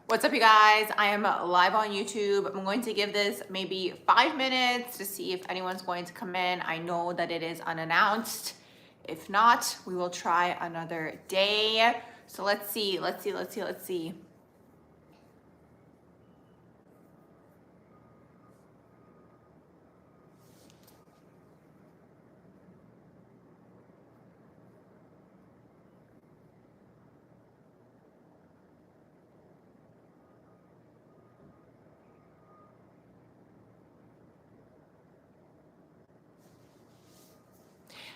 What's up, you guys? I am live on YouTube. I'm going to give this maybe 5 minutes to see if anyone's going to come in. I know that it is unannounced. If not, we will try another day. So let's see.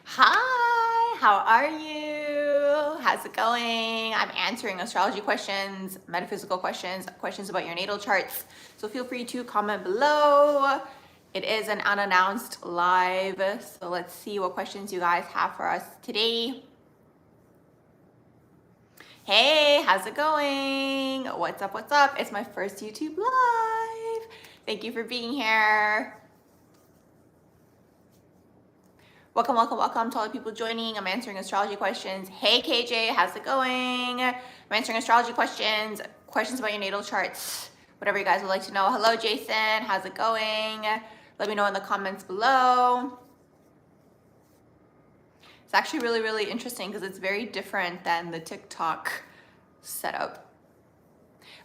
Hi, how are you? How's it going? I'm answering astrology questions, metaphysical questions, questions about your natal charts. So feel free to comment below. It is an unannounced live. So let's see what questions you guys have for us today. Hey, how's it going? What's up? It's my first YouTube live. Thank you for being here. Welcome to all the people joining. I'm answering astrology questions. Hey KJ, how's it going? I'm answering astrology questions about your natal charts, whatever you guys would like to know. Hello Jason, how's it going? Let me know in the comments below. It's actually really interesting because it's very different than the TikTok setup.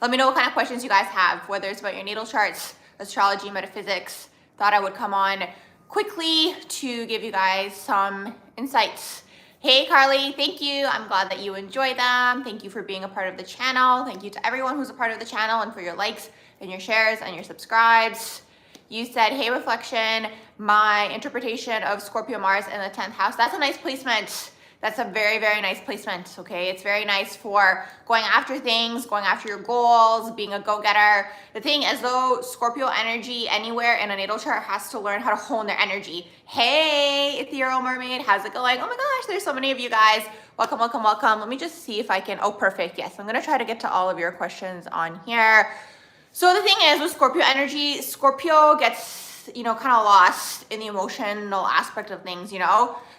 Let me know what kind of questions you guys have, whether it's about your natal charts, astrology, metaphysics. Thought I would come on quickly to give you guys some insights. Hey Carly, thank you. I'm glad that you enjoy them. Thank you for being a part of the channel. Thank you to everyone who's a part of the channel and for your likes and your shares and your subscribes. You said, hey Reflection, my interpretation of Scorpio Mars in the 10th house. That's a nice placement. That's a very nice placement, okay? It's very nice for going after things, going after your goals, being a go-getter. The thing is though, Scorpio energy anywhere in a natal chart has to learn how to hone their energy. Hey, Ethereal Mermaid, how's it going? Oh my gosh, there's so many of you guys. Welcome. Let me just see if I can, oh, perfect. Yes, I'm gonna try to get to all of your questions on here. So the thing is with Scorpio energy, Scorpio gets, kind of lost in the emotional aspect of things,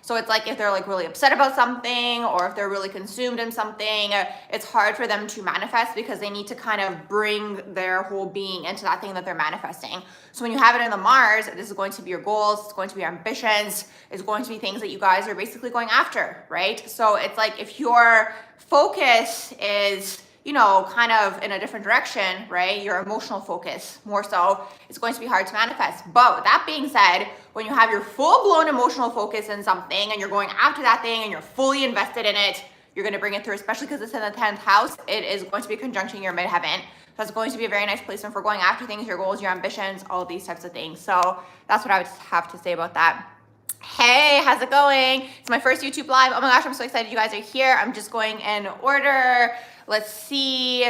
So it's like if they're like really upset about something or if they're really consumed in something, it's hard for them to manifest because they need to kind of bring their whole being into that thing that they're manifesting. So when you have it in the Mars, this is going to be your goals, it's going to be your ambitions, it's going to be things that you guys are basically going after, right? So it's like if your focus is kind of in a different direction, right? Your emotional focus more so, it's going to be hard to manifest. But with that being said, when you have your full-blown emotional focus in something and you're going after that thing and you're fully invested in it, you're going to bring it through, especially because it's in the 10th house. It is going to be conjunction your midheaven. So it's going to be a very nice placement for going after things, your goals, your ambitions, all these types of things. So that's what I would have to say about that. Hey, how's it going? It's my first YouTube live. Oh my gosh, I'm so excited you guys are here. I'm just going in order. Let's see.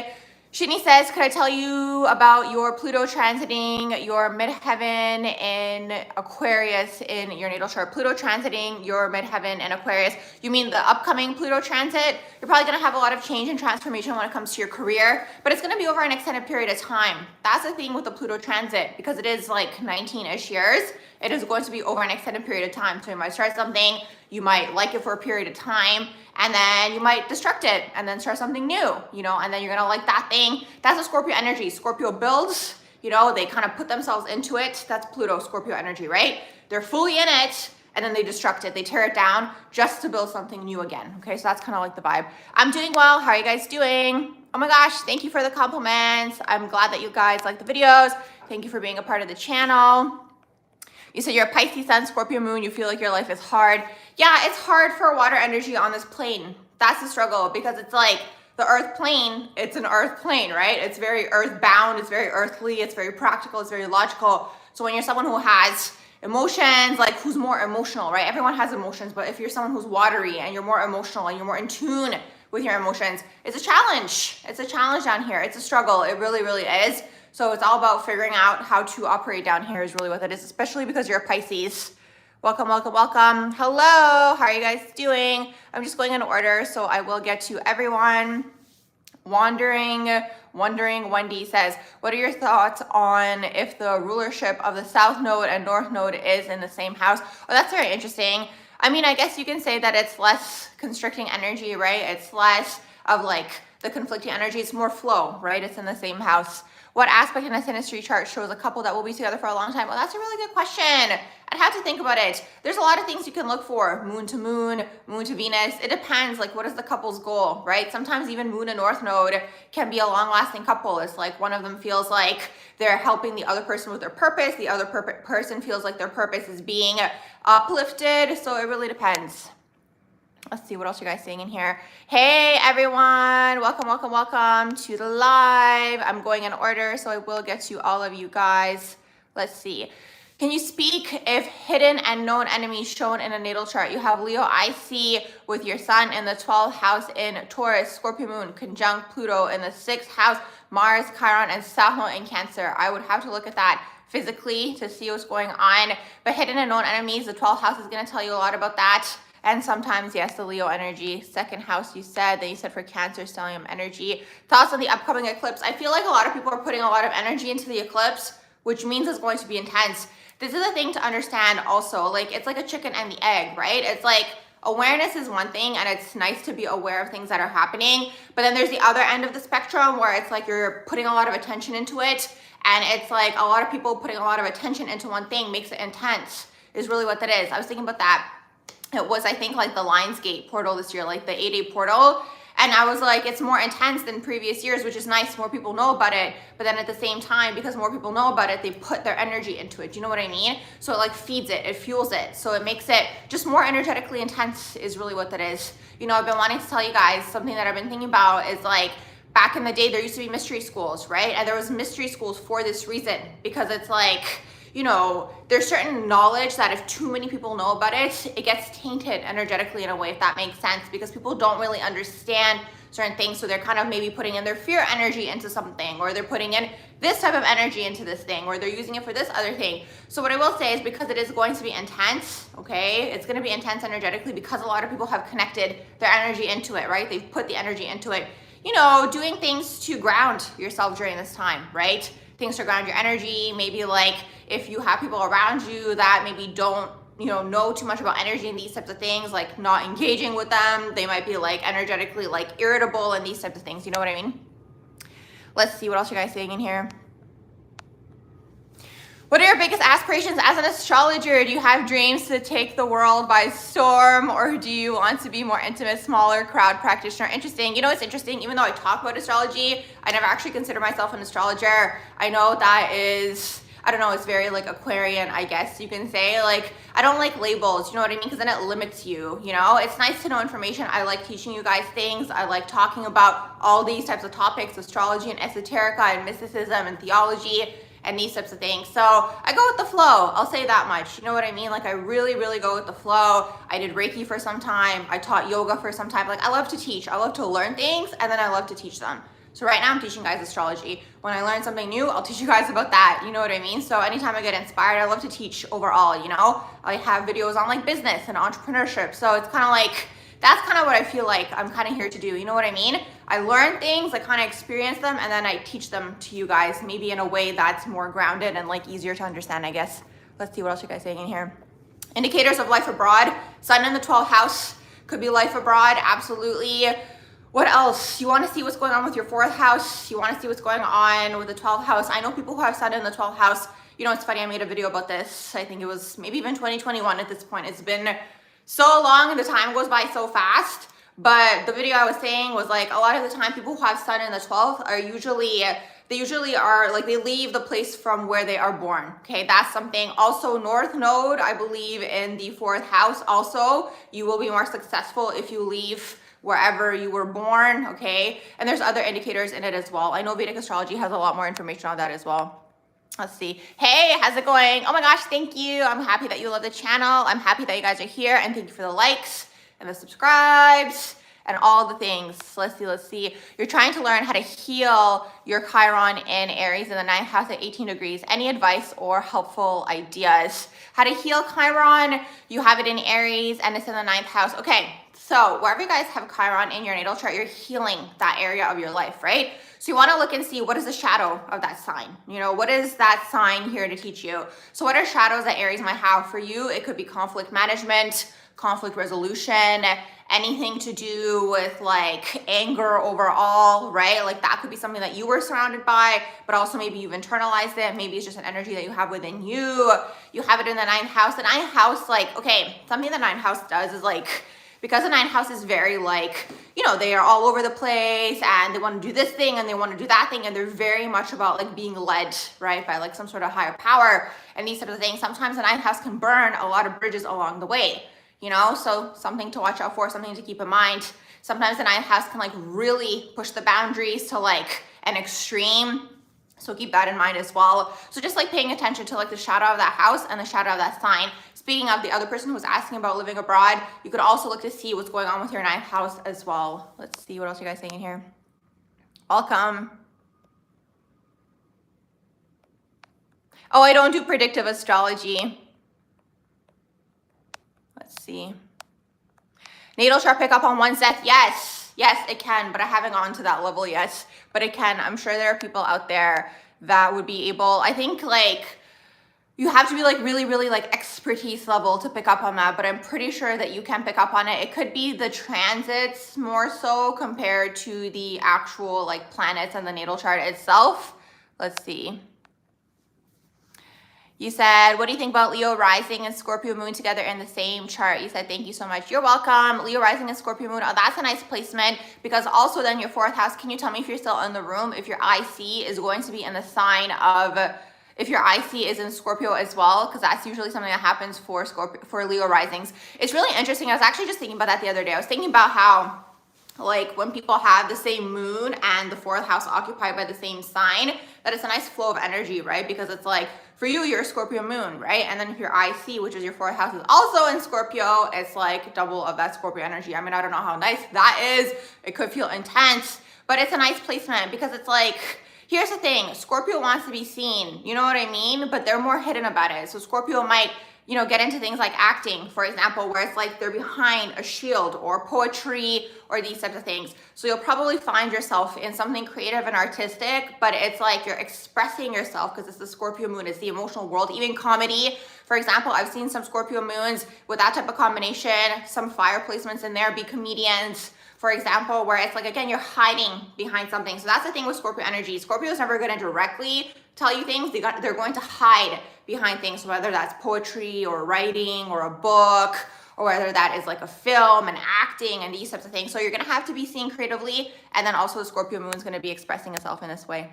Shini says, could I tell you about your Pluto transiting your midheaven in Aquarius in your natal chart? Pluto transiting your midheaven in Aquarius. You mean the upcoming Pluto transit? You're probably going to have a lot of change and transformation when it comes to your career, but it's going to be over an extended period of time. That's the thing with the Pluto transit, because it is like 19-ish years. It is going to be over an extended period of time. So you might start something, you might like it for a period of time, and then you might destruct it and then start something new, and then you're gonna like that thing. That's a Scorpio energy. Scorpio builds, they kind of put themselves into it. That's Pluto, Scorpio energy, right? They're fully in it and then they destruct it. They tear it down just to build something new again. Okay, so that's kind of like the vibe. I'm doing well. How are you guys doing? Oh my gosh, thank you for the compliments. I'm glad that you guys like the videos. Thank you for being a part of the channel. You said you're a Pisces sun, Scorpio moon, you feel like your life is hard. Yeah, it's hard for water energy on this plane. That's the struggle, because it's like the earth plane, it's an earth plane, right? It's very earthbound, it's very earthly, it's very practical, it's very logical. So when you're someone who has emotions, like who's more emotional, right? Everyone has emotions, but if you're someone who's watery and you're more emotional and you're more in tune with your emotions, it's a challenge. It's a challenge down here. It's a struggle. It really is. So it's all about figuring out how to operate down here is really what it is, especially because you're a Pisces. Welcome. Hello, how are you guys doing? I'm just going in order, so I will get to everyone. Wondering, Wendy says, what are your thoughts on if the rulership of the South Node and North Node is in the same house? Oh, that's very interesting. I mean, I guess you can say that it's less constricting energy, right? It's less of like the conflicting energy. It's more flow, right? It's in the same house. What aspect in a synastry chart shows a couple that will be together for a long time? Well, that's a really good question. I'd have to think about it. There's a lot of things you can look for. Moon to moon, moon to Venus. It depends, like what is the couple's goal, right? Sometimes even moon and north node can be a long-lasting couple. It's like one of them feels like they're helping the other person with their purpose. The other person feels like their purpose is being uplifted. So it really depends. Let's see what else you guys saying in here. Hey everyone, welcome to the live. I'm going in order, so I will get to all of you guys. Let's see. Can you speak if hidden and known enemies shown in a natal chart? You have Leo IC with your sun in the 12th house in Taurus, Scorpio moon, conjunct Pluto in the 6th house, Mars, Chiron, and South node in Cancer. I would have to look at that physically to see what's going on. But hidden and known enemies, the 12th house is going to tell you a lot about that. And sometimes, yes, the Leo energy. 2nd house, you said. Then you said for Cancer, stellium energy. Thoughts on the upcoming eclipse. I feel like a lot of people are putting a lot of energy into the eclipse, which means it's going to be intense. This is a thing to understand also. Like, it's like a chicken and the egg, right? It's like awareness is one thing, and it's nice to be aware of things that are happening. But then there's the other end of the spectrum where it's like you're putting a lot of attention into it. And it's like a lot of people putting a lot of attention into one thing makes it intense, is really what that is. I was thinking about that. It was, I think, like the Lionsgate portal this year, like the 8-day portal. And I was like, it's more intense than previous years, which is nice. More people know about it. But then at the same time, because more people know about it, they put their energy into it. Do you know what I mean? So it like feeds it, it fuels it. So it makes it just more energetically intense is really what that is. You know, I've been wanting to tell you guys something that I've been thinking about is like, back in the day, there used to be mystery schools, right? And there was mystery schools for this reason, because it's like, you know, there's certain knowledge that if too many people know about it, it gets tainted energetically in a way, if that makes sense, because people don't really understand certain things. So they're kind of maybe putting in their fear energy into something, or they're putting in this type of energy into this thing, or they're using it for this other thing. So what I will say is, because it is going to be intense, okay, it's going to be intense energetically because a lot of people have connected their energy into it, right? They've put the energy into it, you know, doing things to ground yourself during this time, right? Things to ground your energy. Maybe like if you have people around you that maybe don't, you know too much about energy and these types of things, like not engaging with them. They might be like energetically like irritable and these types of things. You know what I mean? Let's see what else you guys saying in here. What are your biggest aspirations as an astrologer? Do you have dreams to take the world by storm, or do you want to be more intimate, smaller crowd practitioner? Interesting. You know, it's interesting. Even though I talk about astrology, I never actually consider myself an astrologer. I know that is, I don't know, it's very like Aquarian, I guess you can say. Like, I don't like labels, you know what I mean? Because then it limits you, you know? It's nice to know information. I like teaching you guys things. I like talking about all these types of topics, astrology and esoterica and mysticism and theology and these types of things. So I go with the flow. I'll say that much. You know what I mean? Like, I really, really go with the flow. I did Reiki for some time. I taught yoga for some time. Like, I love to teach. I love to learn things, and then I love to teach them. So right now I'm teaching guys astrology. When I learn something new, I'll teach you guys about that. You know what I mean? So anytime I get inspired, I love to teach overall, you know? I have videos on like business and entrepreneurship. So it's kind of like, that's kind of what I feel like I'm kind of here to do. You know what I mean? I learn things, I kind of experience them, and then I teach them to you guys, maybe in a way that's more grounded and like easier to understand, I guess. Let's see what else you guys saying in here. Indicators of life abroad. Sun in the 12th house could be life abroad. Absolutely. What else? You want to see what's going on with your 4th house. You want to see what's going on with the 12th house. I know people who have sun in the 12th house. You know, it's funny. I made a video about this. I think it was maybe even 2021 at this point. It's been so long and the time goes by so fast. But the video I was saying was like, a lot of the time people who have sun in the 12th are usually, they leave the place from where they are born. Okay, that's something. Also, North Node, I believe in the 4th house also, you will be more successful if you leave wherever you were born, okay? And there's other indicators in it as well. I know Vedic astrology has a lot more information on that as well. Let's see. Hey, how's it going? Oh my gosh, thank you. I'm happy that you love the channel. I'm happy that you guys are here, and thank you for the likes and the subscribes and all the things. Let's see. You're trying to learn how to heal your Chiron in Aries in the 9th house at 18 degrees. Any advice or helpful ideas? How to heal Chiron, you have it in Aries and it's in the 9th house. Okay, so wherever you guys have Chiron in your natal chart, you're healing that area of your life, right? So you want to look and see what is the shadow of that sign. You know, what is that sign here to teach you? So what are shadows that Aries might have for you? It could be conflict management, conflict resolution, anything to do with like anger overall, right? Like that could be something that you were surrounded by, but also maybe you've internalized it. Maybe it's just an energy that you have within you. You have it in the ninth house. The ninth house, like, okay, something the ninth house does is like, because the ninth house is very like, you know, they are all over the place and they want to do this thing and they want to do that thing. And they're very much about like being led, right, by like some sort of higher power and these types of things. Sometimes the ninth house can burn a lot of bridges along the way, you know, so something to watch out for, something to keep in mind. Sometimes the ninth house can like really push the boundaries to like an extreme. So keep that in mind as well. So just like paying attention to like the shadow of that house and the shadow of that sign. Speaking of the other person who was asking about living abroad, you could also look to see what's going on with your ninth house as well. Let's see what else you guys saying in here. Welcome. Oh, I don't do predictive astrology. Let's see. Natal chart pick up on one set. Yes, it can, but I haven't gone to that level yet. But it can. I'm sure there are people out there that would be able, I think like, you have to be like really, really like expertise level to pick up on that, but I'm pretty sure that you can pick up on it. It could be the transits more so compared to the actual like planets and the natal chart itself. Let's see. You said, what do you think about Leo rising and Scorpio moon together in the same chart? You said, thank you so much. You're welcome. Leo rising and Scorpio moon. Oh, that's a nice placement because also then your fourth house, can you tell me if you're still in the room, if your IC is going to be in the sign of, if your IC is in Scorpio as well, because that's usually something that happens for Scorpio, for Leo risings. It's really interesting. I was actually just thinking about that the other day. I was thinking about how like when people have the same moon and the fourth house occupied by the same sign, that it's a nice flow of energy, right? Because it's like, for you, you're a Scorpio moon, right? And then if your IC, which is your fourth house, is also in Scorpio, it's like double of that Scorpio energy. I mean, I don't know how nice that is. It could feel intense, but it's a nice placement because it's like, here's the thing, Scorpio wants to be seen, you know what I mean? But they're more hidden about it. So Scorpio might, you know, get into things like acting, for example, where it's like they're behind a shield, or poetry or these types of things. So you'll probably find yourself in something creative and artistic, but it's like you're expressing yourself because it's the Scorpio moon, it's the emotional world. Even comedy, for example, I've seen some Scorpio moons with that type of combination, some fire placements in there, be comedians, for example, where it's like, again, you're hiding behind something. So that's the thing with Scorpio energy. Scorpio is never going to directly tell you things. They're going to hide behind things, whether that's poetry or writing or a book, or whether that is like a film and acting and these types of things. So you're going to have to be seen creatively. And then also the Scorpio moon is going to be expressing itself in this way.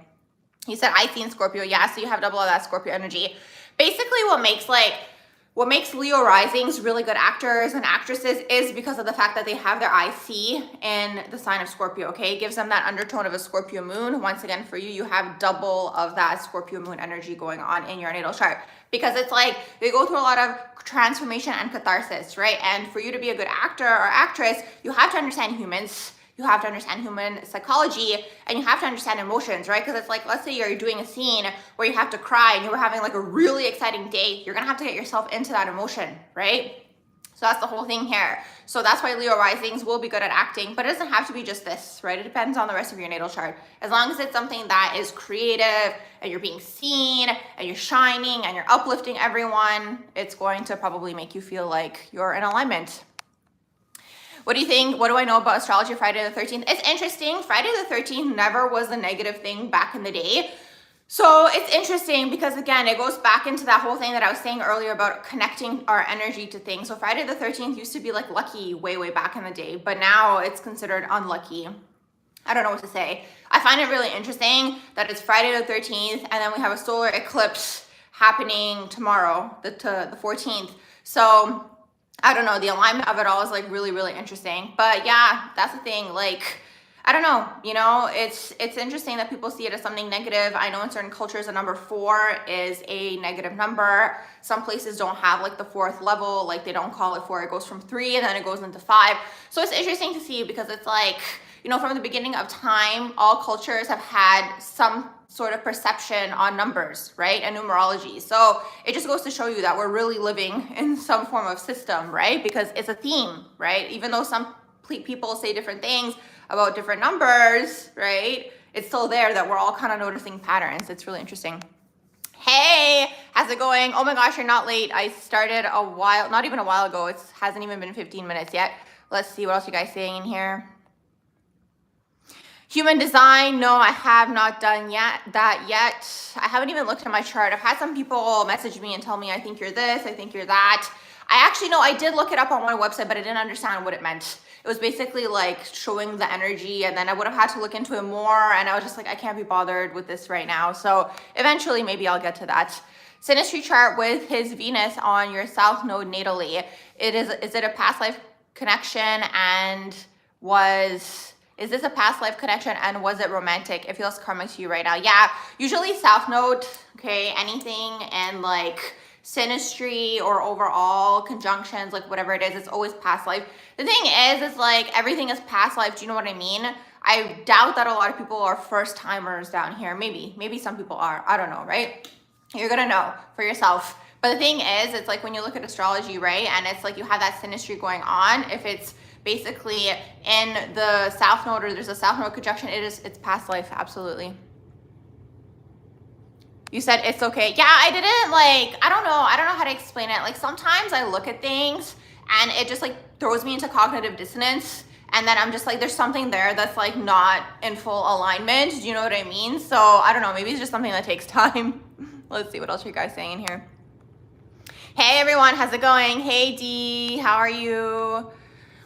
You said, I see in Scorpio. Yeah, so you have double of that Scorpio energy. Basically what makes Leo risings really good actors and actresses is because of the fact that they have their IC in the sign of Scorpio, okay? It gives them that undertone of a Scorpio moon. Once again, for you, you have double of that Scorpio moon energy going on in your natal chart because it's like they go through a lot of transformation and catharsis, right? And for you to be a good actor or actress, you have to understand humans. You have to understand human psychology and you have to understand emotions, right? Because it's like, let's say you're doing a scene where you have to cry and you were having like a really exciting day. You're going to have to get yourself into that emotion, right? So that's the whole thing here. So that's why Leo risings will be good at acting, but it doesn't have to be just this, right? It depends on the rest of your natal chart. As long as it's something that is creative and you're being seen and you're shining and you're uplifting everyone, it's going to probably make you feel like you're in alignment. What do you think? What do I know about astrology Friday the 13th? It's interesting. Friday the 13th never was a negative thing back in the day. So it's interesting because again, it goes back into that whole thing that I was saying earlier about connecting our energy to things. So Friday the 13th used to be like lucky way, way back in the day, but now it's considered unlucky. I don't know what to say. I find it really interesting that it's Friday the 13th and then we have a solar eclipse happening tomorrow, the 14th. So I don't know, the alignment of it all is like really, really interesting. But yeah, that's the thing. Like, I don't know, you know, it's interesting that people see it as something negative. I know in certain cultures, a number 4 is a negative number. Some places don't have like the 4th level, like they don't call it 4. It goes from 3 and then it goes into 5. So it's interesting to see because it's like, you know, from the beginning of time, all cultures have had some sort of perception on numbers, right? And numerology. So it just goes to show you that we're really living in some form of system, right? Because it's a theme, right? Even though some people say different things about different numbers, right? It's still there that we're all kind of noticing patterns. It's really interesting. Hey, how's it going? Oh my gosh, you're not late. I started not even a while ago. It hasn't even been 15 minutes yet. Let's see what else you guys saying in here. Human design, no, I have not done that yet. I haven't even looked at my chart. I've had some people message me and tell me, I think you're this, I think you're that. I actually know I did look it up on one website, but I didn't understand what it meant. It was basically like showing the energy, and then I would have had to look into it more, and I was just like, I can't be bothered with this right now. So eventually maybe I'll get to that. Synastry chart with his Venus on your south node natally. Is it a past life connection, and is this a past life connection, and was it romantic? It feels karmic to you right now. Yeah, usually south node, okay, anything and like synastry or overall conjunctions, like whatever it is, it's always past life. The thing is like everything is past life. Do you know what I mean? I doubt that a lot of people are first timers down here. Maybe some people are. I don't know, right? You're gonna know for yourself. But the thing is, it's like when you look at astrology, right? And it's like you have that synastry going on. If it's basically in the south node or there's a south node conjunction, it's past life, absolutely. You said it's okay. Yeah, I didn't I don't know how to explain it. Like sometimes I look at things and it just like throws me into cognitive dissonance, and then I'm just like, there's something there that's like not in full alignment. Do you know what I mean? So I don't know, maybe it's just something that takes time. Let's see what else are you guys saying in here. Hey everyone, how's it going? Hey Dee, how are you?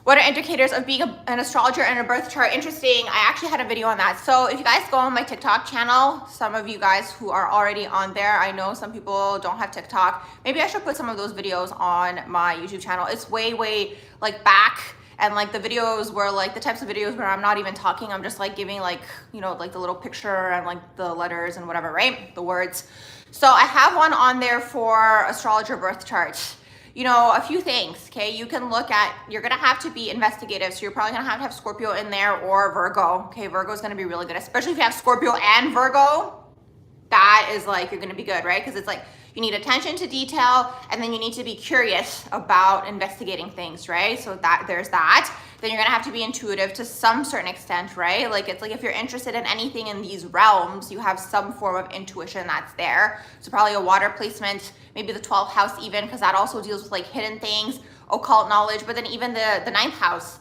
What are indicators of being an astrologer and a birth chart? Interesting. I actually had a video on that. So if you guys go on my TikTok channel, some of you guys who are already on there, I know some people don't have TikTok. Maybe I should put some of those videos on my YouTube channel. It's way like back, and like the videos were like the types of videos where I'm not even talking. I'm just like giving like, you know, like the little picture and like the letters and whatever, right? The words. So I have one on there for astrologer birth charts. You know, a few things, okay? You can look at, you're gonna have to be investigative. So you're probably gonna have Scorpio in there or Virgo. Okay, Virgo is gonna be really good, especially if you have Scorpio and Virgo. That is like, you're gonna be good, right? Because it's like, you need attention to detail, and then you need to be curious about investigating things, right? So that there's that. Then you're gonna have to be intuitive to some certain extent, right? Like it's like if you're interested in anything in these realms, you have some form of intuition that's there. So probably a water placement, maybe the 12th house even, because that also deals with like hidden things, occult knowledge, but then even the ninth house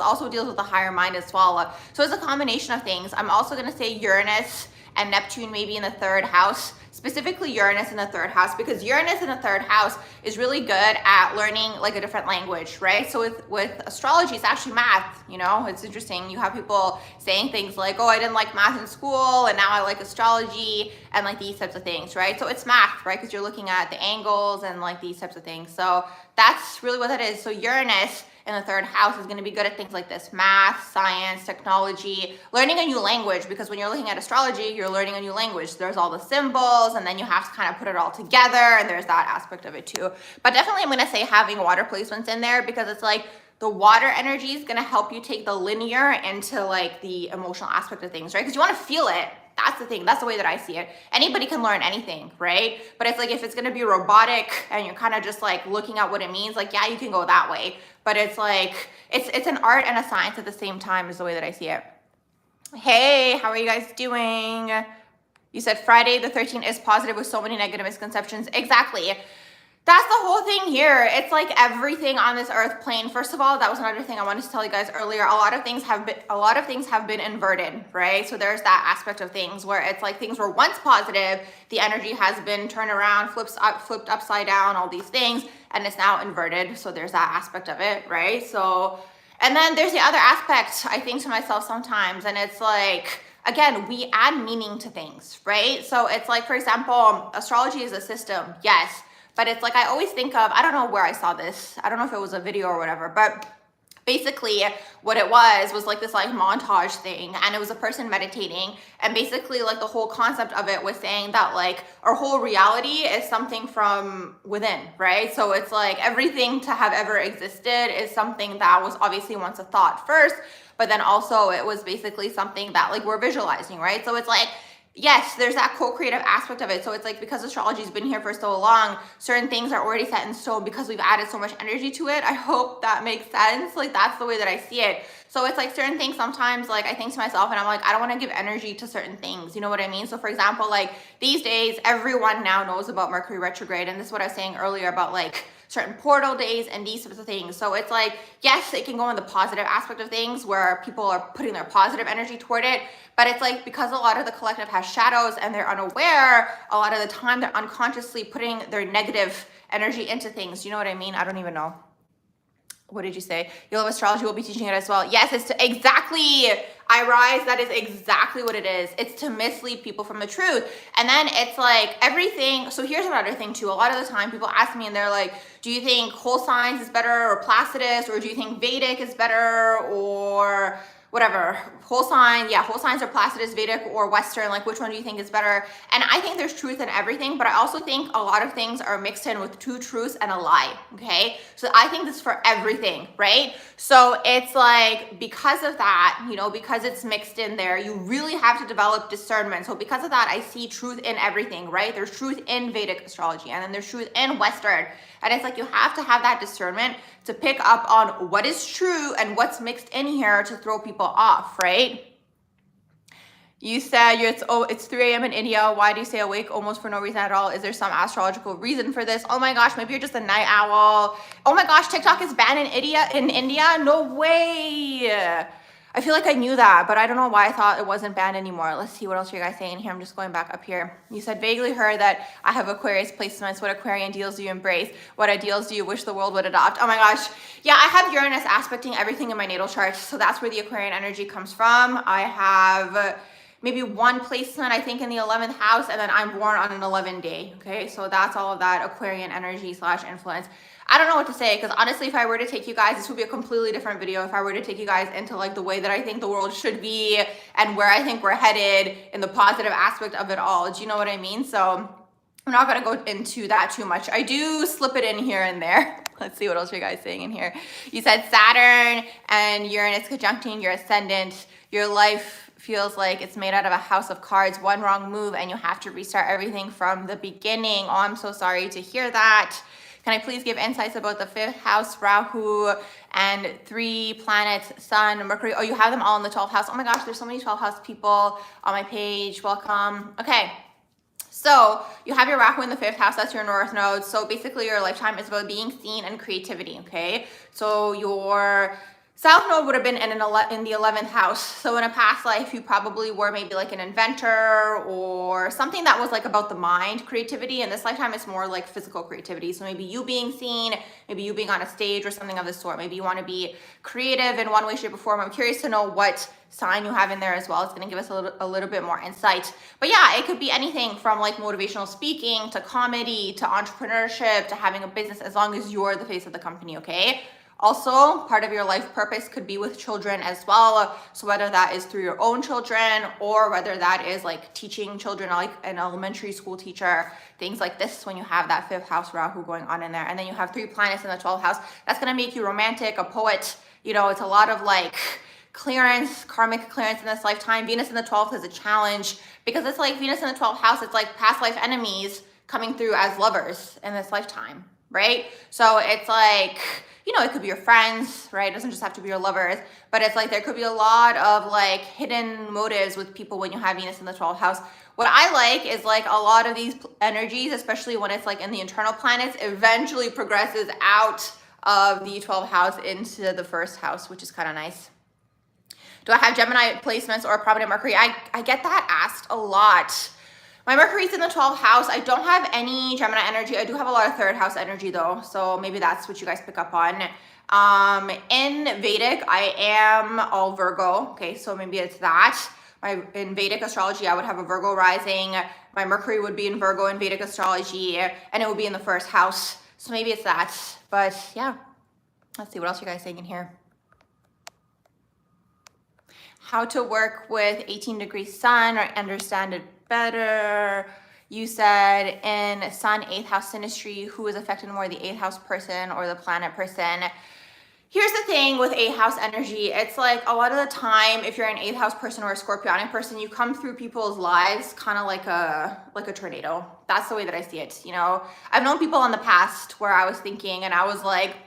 also deals with the higher mind as well. So it's a combination of things. I'm also gonna say Uranus and Neptune maybe in the 3rd house, specifically Uranus in the 3rd house, because Uranus in the 3rd house is really good at learning like a different language, right? So with astrology, it's actually math, you know? It's interesting. You have people saying things like, oh, I didn't like math in school and now I like astrology, and like these types of things, right? So it's math, right? Because you're looking at the angles and like these types of things. So that's really what that is. So Uranus in the 3rd house is going to be good at things like this: math, science, technology, learning a new language, because when you're looking at astrology, you're learning a new language. There's all the symbols, and then you have to kind of put it all together, and there's that aspect of it too. But definitely I'm going to say having water placements in there, because it's like the water energy is going to help you take the linear into like the emotional aspect of things, right? Because you want to feel it. That's the thing. That's the way that I see it. Anybody can learn anything, right? But it's like if it's going to be robotic and you're kind of just like looking at what it means, like, yeah, you can go that way. But it's like, it's an art and a science at the same time is the way that I see it. Hey, how are you guys doing? You said Friday the 13th is positive with so many negative misconceptions. Exactly. That's the whole thing here. It's like everything on this earth plane. First of all, that was another thing I wanted to tell you guys earlier. A lot of things have been inverted, right? So there's that aspect of things where it's like things were once positive, the energy has been turned around, flipped upside down, all these things, and it's now inverted. So there's that aspect of it, right? So, and then there's the other aspect I think to myself sometimes, and it's like, again, we add meaning to things, right? So it's like, for example, astrology is a system, yes. But it's like, I always think of, I don't know where I saw this. I don't know if it was a video or whatever, but basically what it was like this like montage thing, and it was a person meditating, and basically like the whole concept of it was saying that like our whole reality is something from within, right? So it's like everything to have ever existed is something that was obviously once a thought first, but then also it was basically something that like we're visualizing, right? So it's like, yes, there's that co-creative aspect of it. So it's like, because astrology's been here for so long, certain things are already set in stone because we've added so much energy to it. I hope that makes sense. Like, that's the way that I see it. So it's like certain things sometimes, like I think to myself and I'm like, I don't want to give energy to certain things. You know what I mean? So for example, like these days, everyone now knows about Mercury retrograde. And this is what I was saying earlier about like certain portal days and these sorts of things. So it's like, yes, it can go in the positive aspect of things where people are putting their positive energy toward it. But it's like, because a lot of the collective has shadows and they're unaware, a lot of the time they're unconsciously putting their negative energy into things. You know what I mean? I don't even know. What did you say? You love astrology, we'll be teaching it as well. Yes, it's to exactly, I rise, that is exactly what it is. It's to mislead people from the truth. And then it's like everything. So here's another thing too. A lot of the time people ask me and they're like, do you think whole signs is better or Placidus, or do you think Vedic is better or whatever, whole sign, yeah, whole signs are Placidus, Vedic, or Western, like which one do you think is better? And I think there's truth in everything, but I also think a lot of things are mixed in with two truths and a lie, okay? So I think this is for everything, right? So it's like, because of that, you know, because it's mixed in there, you really have to develop discernment. So because of that, I see truth in everything, right? There's truth in Vedic astrology, and then there's truth in Western. And it's like, you have to have that discernment to pick up on what is true and what's mixed in here to throw people off, right? You said it's 3 a.m. in India. Why do you stay awake almost for no reason at all? Is there some astrological reason for this? Oh my gosh, maybe you're just a night owl. Oh my gosh, TikTok is banned in India? No way. I feel like I knew that, but I don't know why I thought it wasn't banned anymore. Let's see what else you guys saying here. I'm just going back up here. You said, vaguely heard that I have Aquarius placements. What Aquarian deals do you embrace? What ideals do you wish the world would adopt? Oh my gosh. Yeah, I have Uranus aspecting everything in my natal chart. So that's where the Aquarian energy comes from. I have maybe one placement, I think, in the 11th house, and then I'm born on an 11 day. Okay, so that's all of that Aquarian energy / influence. I don't know what to say, because honestly, if I were to take you guys, this would be a completely different video. If I were to take you guys into like the way that I think the world should be and where I think we're headed in the positive aspect of it all. Do you know what I mean? So I'm not going to go into that too much. I do slip it in here and there. Let's see what else you guys saying in here. You said Saturn and Uranus conjuncting your ascendant. Your life feels like it's made out of a house of cards. One wrong move and you have to restart everything from the beginning. Oh, I'm so sorry to hear that. Can I please give insights about the 5th house, Rahu, and 3 planets, Sun, Mercury? Oh, you have them all in the 12th house. Oh my gosh, there's so many 12th house people on my page. Welcome. Okay. So you have your Rahu in the 5th house. That's your North Node. So basically your lifetime is about being seen and creativity. Okay. So your South Node would have been in the 11th house. So in a past life, you probably were maybe like an inventor or something that was like about the mind, creativity. And this lifetime, it's more like physical creativity. So maybe you being seen, maybe you being on a stage or something of the sort. Maybe you want to be creative in one way, shape, or form. I'm curious to know what sign you have in there as well. It's going to give us a little bit more insight. But yeah, it could be anything from like motivational speaking to comedy to entrepreneurship to having a business, as long as you're the face of the company, okay? Also, part of your life purpose could be with children as well. So whether that is through your own children or whether that is like teaching children, like an elementary school teacher, things like this, when you have that 5th house Rahu going on in there. And then you have 3 planets in the 12th house. That's going to make you romantic, a poet. You know, it's a lot of like clearance, karmic clearance in this lifetime. Venus in the 12th is a challenge because it's like Venus in the 12th house. It's like past life enemies coming through as lovers in this lifetime, right? So it's like, you know, it could be your friends, right? It doesn't just have to be your lovers, but it's like there could be a lot of like hidden motives with people when you have Venus in the 12th house. What I like is like a lot of these energies, especially when it's like in the internal planets, eventually progresses out of the 12th house into the 1st house, which is kind of nice. Do I have Gemini placements or prominent Mercury? I get that asked a lot. My Mercury's in the 12th house. I don't have any Gemini energy. I do have a lot of 3rd house energy though. So maybe that's what you guys pick up on. In Vedic, I am all Virgo. Okay, so maybe it's that. In Vedic astrology, I would have a Virgo rising. My Mercury would be in Virgo in Vedic astrology, and it would be in the 1st house. So maybe it's that. But yeah, let's see what else you guys saying in here. How to work with 18-degree sun or understand it better. You said in Sun 8th house synastry, who is affected more, the 8th house person or the planet person? Here's the thing with 8th house energy. It's like a lot of the time, if you're an 8th house person or a Scorpionic person, you come through people's lives kind of like a tornado. That's the way that I see it. You know, I've known people in the past where I was thinking and I was like,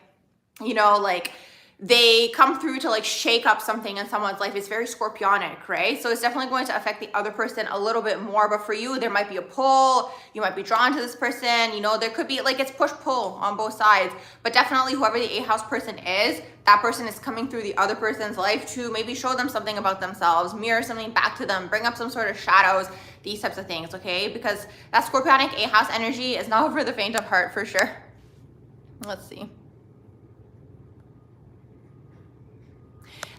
you know, like they come through to like shake up something in someone's life. It's very Scorpionic, right? So it's definitely going to affect the other person a little bit more. But for you, there might be a pull. You might be drawn to this person. You know, there could be like it's push-pull on both sides. But definitely whoever the 8th house person is, that person is coming through the other person's life to maybe show them something about themselves, mirror something back to them, bring up some sort of shadows, these types of things, okay? Because that Scorpionic 8th house energy is not for the faint of heart for sure. Let's see.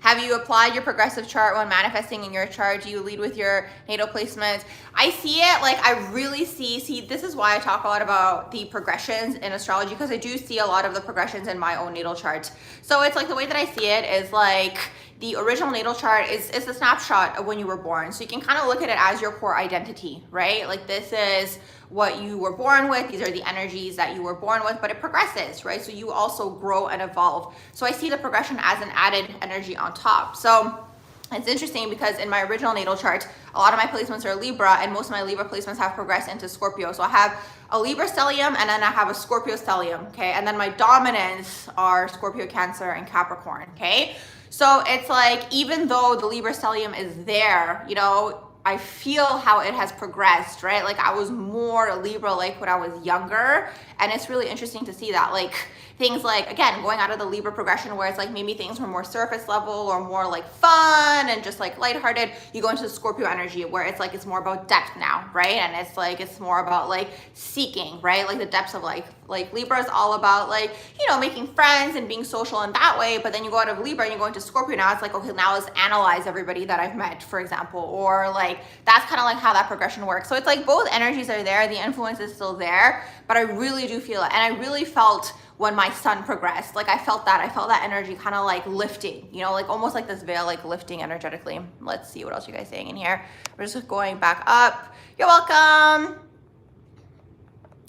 Have you applied your progressive chart when manifesting in your chart? Do you lead with your natal placements? I see it, like I really see, this is why I talk a lot about the progressions in astrology, because I do see a lot of the progressions in my own natal chart. So it's like the way that I see it is like the original natal chart is a snapshot of when you were born. So you can kind of look at it as your core identity, right? Like this is what you were born with. These are the energies that you were born with, but it progresses, right? So you also grow and evolve. So I see the progression as an added energy on top. So it's interesting because in my original natal chart, a lot of my placements are Libra and most of my Libra placements have progressed into Scorpio. So I have a Libra stellium and then I have a Scorpio stellium, okay? And then my dominants are Scorpio, Cancer, and Capricorn, okay? So it's like, even though the Libra stellium is there, you know, I feel how it has progressed, right? Like I was more Libra like when I was younger. And it's really interesting to see that, like things like, again, going out of the Libra progression where it's like maybe things were more surface level or more like fun and just like lighthearted, you go into the Scorpio energy where it's like, it's more about depth now, right? And it's like, it's more about like seeking, right? Like the depths of like Libra is all about like, you know, making friends and being social in that way. But then you go out of Libra and you go into Scorpio, now it's like, okay, now let's analyze everybody that I've met, for example, or like, that's kind of like how that progression works. So it's like both energies are there, the influence is still there, but I really do feel it. And I really felt when my sun progressed, like I felt that energy kind of like lifting, you know, like almost like this veil, like lifting energetically. Let's see what else you guys saying in here. We're just going back up. You're welcome.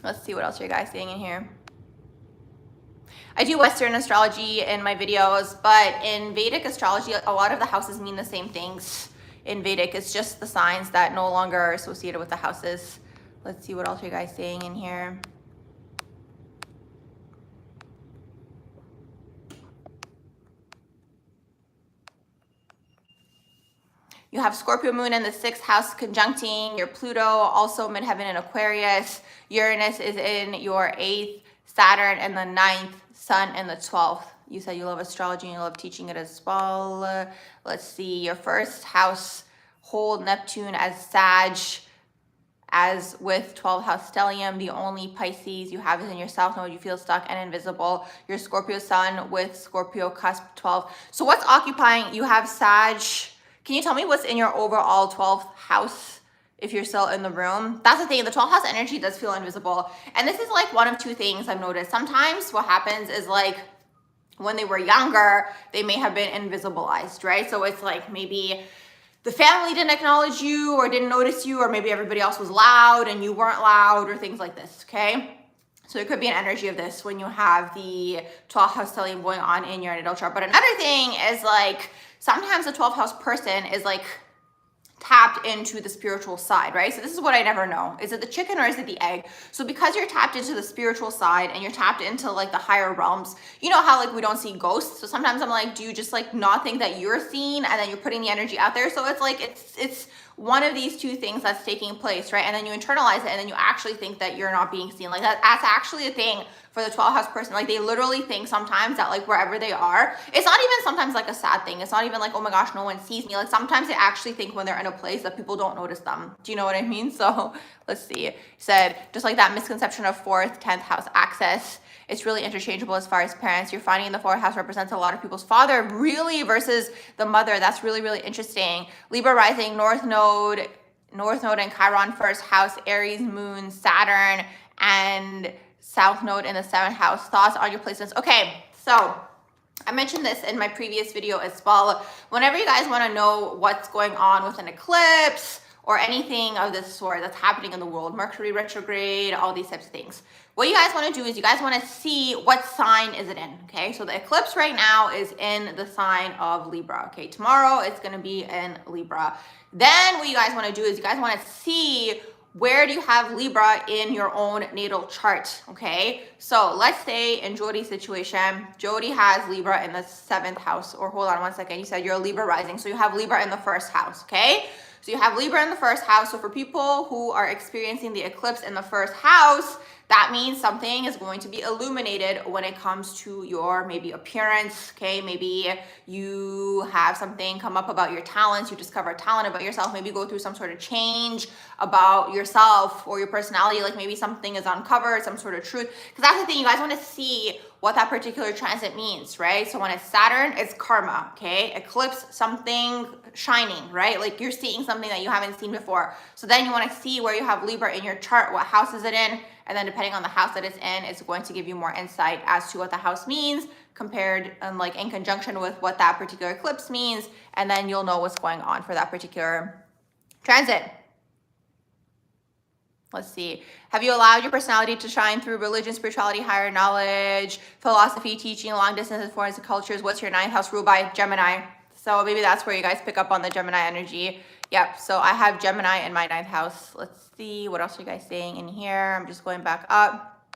Let's see what else you guys saying in here. I do Western astrology in my videos, but in Vedic astrology, a lot of the houses mean the same things. In Vedic, it's just the signs that no longer are associated with the houses. Let's see what else you guys saying in here. You have Scorpio moon in the 6th house conjuncting your Pluto, also midheaven in Aquarius. Uranus is in your 8th, Saturn in the 9th, Sun in the 12th. You said you love astrology and you love teaching it as well. Let's see, your 1st house hold Neptune as Sag, as with 12th house stellium. The only Pisces you have is in your south node. You feel stuck and invisible. Your Scorpio sun with Scorpio cusp 12. So what's occupying, you have Sag. Can you tell me what's in your overall 12th house if you're still in the room? That's the thing, the 12th house energy does feel invisible. And this is like one of two things I've noticed. Sometimes what happens is like when they were younger, they may have been invisibilized, right? So it's like maybe the family didn't acknowledge you or didn't notice you, or maybe everybody else was loud and you weren't loud or things like this, okay? So it could be an energy of this when you have the 12th house stellium going on in your natal chart. But another thing is like, sometimes the 12th house person is like tapped into the spiritual side, right? So this is what I never know. Is it the chicken or is it the egg? So because you're tapped into the spiritual side and you're tapped into like the higher realms, you know how like we don't see ghosts? So sometimes I'm like, do you just like not think that you're seen and then you're putting the energy out there? So it's like, it's one of these two things that's taking place, right? And then you internalize it and then you actually think that you're not being seen. Like that's actually a thing for the 12th house person. Like they literally think sometimes that like wherever they are, it's not even sometimes like a sad thing. It's not even like, oh my gosh, no one sees me. Like sometimes they actually think when they're in a place that people don't notice them. Do you know what I mean? So let's see. It said, just like that misconception of 4th, 10th house access, it's really interchangeable as far as parents. You're finding the 4th house represents a lot of people's father really versus the mother. That's really, really interesting. Libra rising, North Node and Chiron 1st house, Aries moon, Saturn, and South Node in the 7th house. Thoughts on your placements? Okay, so I mentioned this in my previous video as well. Whenever you guys want to know what's going on with an eclipse or anything of this sort that's happening in the world, Mercury retrograde, all these types of things. What you guys want to do is you guys want to see what sign is it in, okay? So the eclipse right now is in the sign of Libra, okay? Tomorrow it's going to be in Libra. Then what you guys want to do is you guys want to see where do you have Libra in your own natal chart, okay? So let's say in Jody's situation, Jody has Libra in the 7th house, or hold on one second, you said you're a Libra rising, so you have Libra in the 1st house, okay? So you have Libra in the 1st house. So for people who are experiencing the eclipse in the 1st house, that means something is going to be illuminated when it comes to your maybe appearance, okay? Maybe you have something come up about your talents, you discover a talent about yourself, maybe go through some sort of change about yourself or your personality, like maybe something is uncovered, some sort of truth. Because that's the thing, you guys want to see what that particular transit means, right? So when it's Saturn, it's karma, okay? Eclipse, something shining, right? Like you're seeing something that you haven't seen before. So then you want to see where you have Libra in your chart, what house is it in? And then depending on the house that it's in, it's going to give you more insight as to what the house means compared and like in conjunction with what that particular eclipse means. And then you'll know what's going on for that particular transit. Let's see. Have you allowed your personality to shine through religion, spirituality, higher knowledge, philosophy, teaching, long distance, foreign cultures? What's your 9th house ruled by? Gemini. So maybe that's where you guys pick up on the Gemini energy. Yep. So I have Gemini in my 9th house. Let's see. What else are you guys saying in here? I'm just going back up.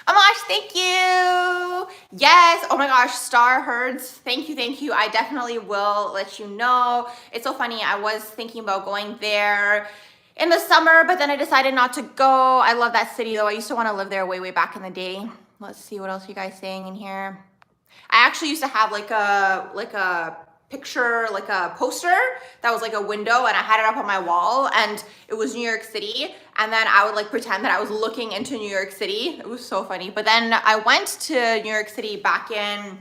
Oh my gosh, thank you. Yes. Oh my gosh, Star Herds. Thank you. Thank you. I definitely will let you know. It's so funny. I was thinking about going there in the summer, but then I decided not to go. I love that city though. I used to want to live there way, way back in the day. Let's see. What else are you guys saying in here? I actually used to have like a picture, like a poster that was like a window, and I had it up on my wall, and it was New York City, and then I would like pretend that I was looking into New York City. It was so funny. But then I went to New York City back in,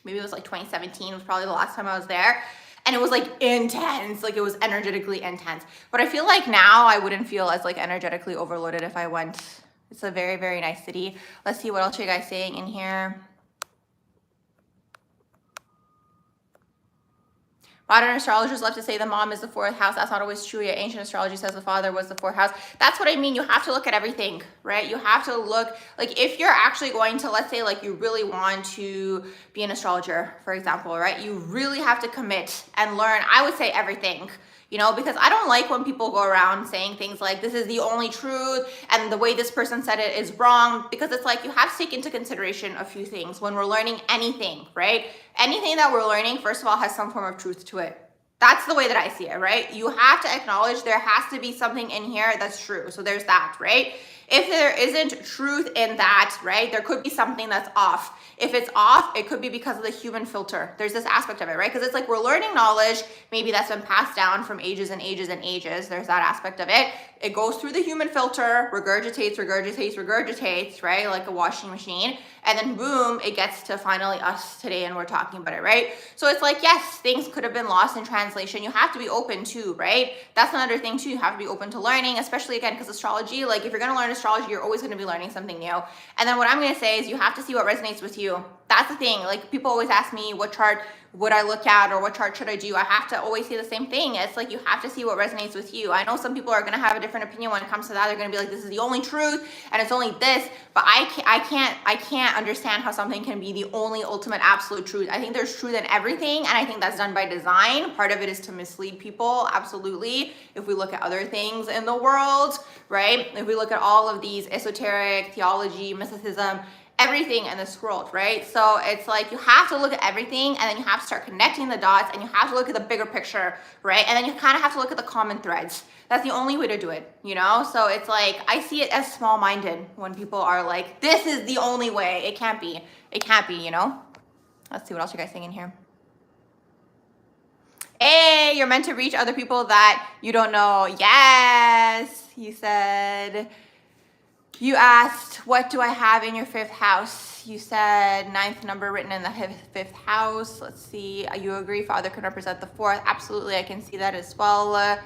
maybe it was like 2017 was probably the last time I was there, and it was like intense, like it was energetically intense. But I feel like now I wouldn't feel as like energetically overloaded if I went. It's a very, very nice city. Let's see, what else are you guys saying in here? Modern astrologers love to say the mom is the 4th house. That's not always true. Yet ancient astrology says the father was the 4th house. That's what I mean. You have to look at everything, right? You have to look, like if you're actually going to, let's say like you really want to be an astrologer, for example, right? You really have to commit and learn, I would say everything. You know, because I don't like when people go around saying things like this is the only truth and the way this person said it is wrong, because it's like you have to take into consideration a few things when we're learning anything, right? Anything that we're learning, first of all, has some form of truth to it. That's the way that I see it, right? You have to acknowledge there has to be something in here that's true. So there's that, right? If there isn't truth in that, right, there could be something that's off. If it's off, it could be because of the human filter. There's this aspect of it, right? Because it's like we're learning knowledge, maybe that's been passed down from ages and ages and ages. There's that aspect of it. It goes through the human filter, regurgitates, regurgitates, regurgitates, right? Like a washing machine. And then boom, it gets to finally us today and we're talking about it, right? So it's like, yes, things could have been lost in translation. You have to be open too, right? That's another thing too. You have to be open to learning, especially again, because astrology, like if you're going to learn astrology, you're always going to be learning something new. And then what I'm going to say is you have to see what resonates with you. That's the thing. Like people always ask me what chart would I look at or what chart should I do? I have to always say the same thing. It's like you have to see what resonates with you. I know some people are going to have a different opinion when it comes to that. They're going to be like, this is the only truth and it's only this. But I can't understand how something can be the only ultimate absolute truth. I think there's truth in everything, and I think that's done by design. Part of it is to mislead people, absolutely. If we look at other things in the world, right? If we look at all of these esoteric, theology, mysticism, everything in this world, right? So it's like you have to look at everything, and then you have to start connecting the dots, and you have to look at the bigger picture, right? And then you kind of have to look at the common threads. That's the only way to do it, you know? So it's like, I see it as small-minded when people are like, this is the only way. It can't be. It can't be, you know? Let's see what else you guys saying in here. Hey, you're meant to reach other people that you don't know. Yes, you said. You asked, what do I have in your 5th house? You said 9th number written in the 5th house. Let's see. You agree father can represent the 4th. Absolutely, I can see that as well.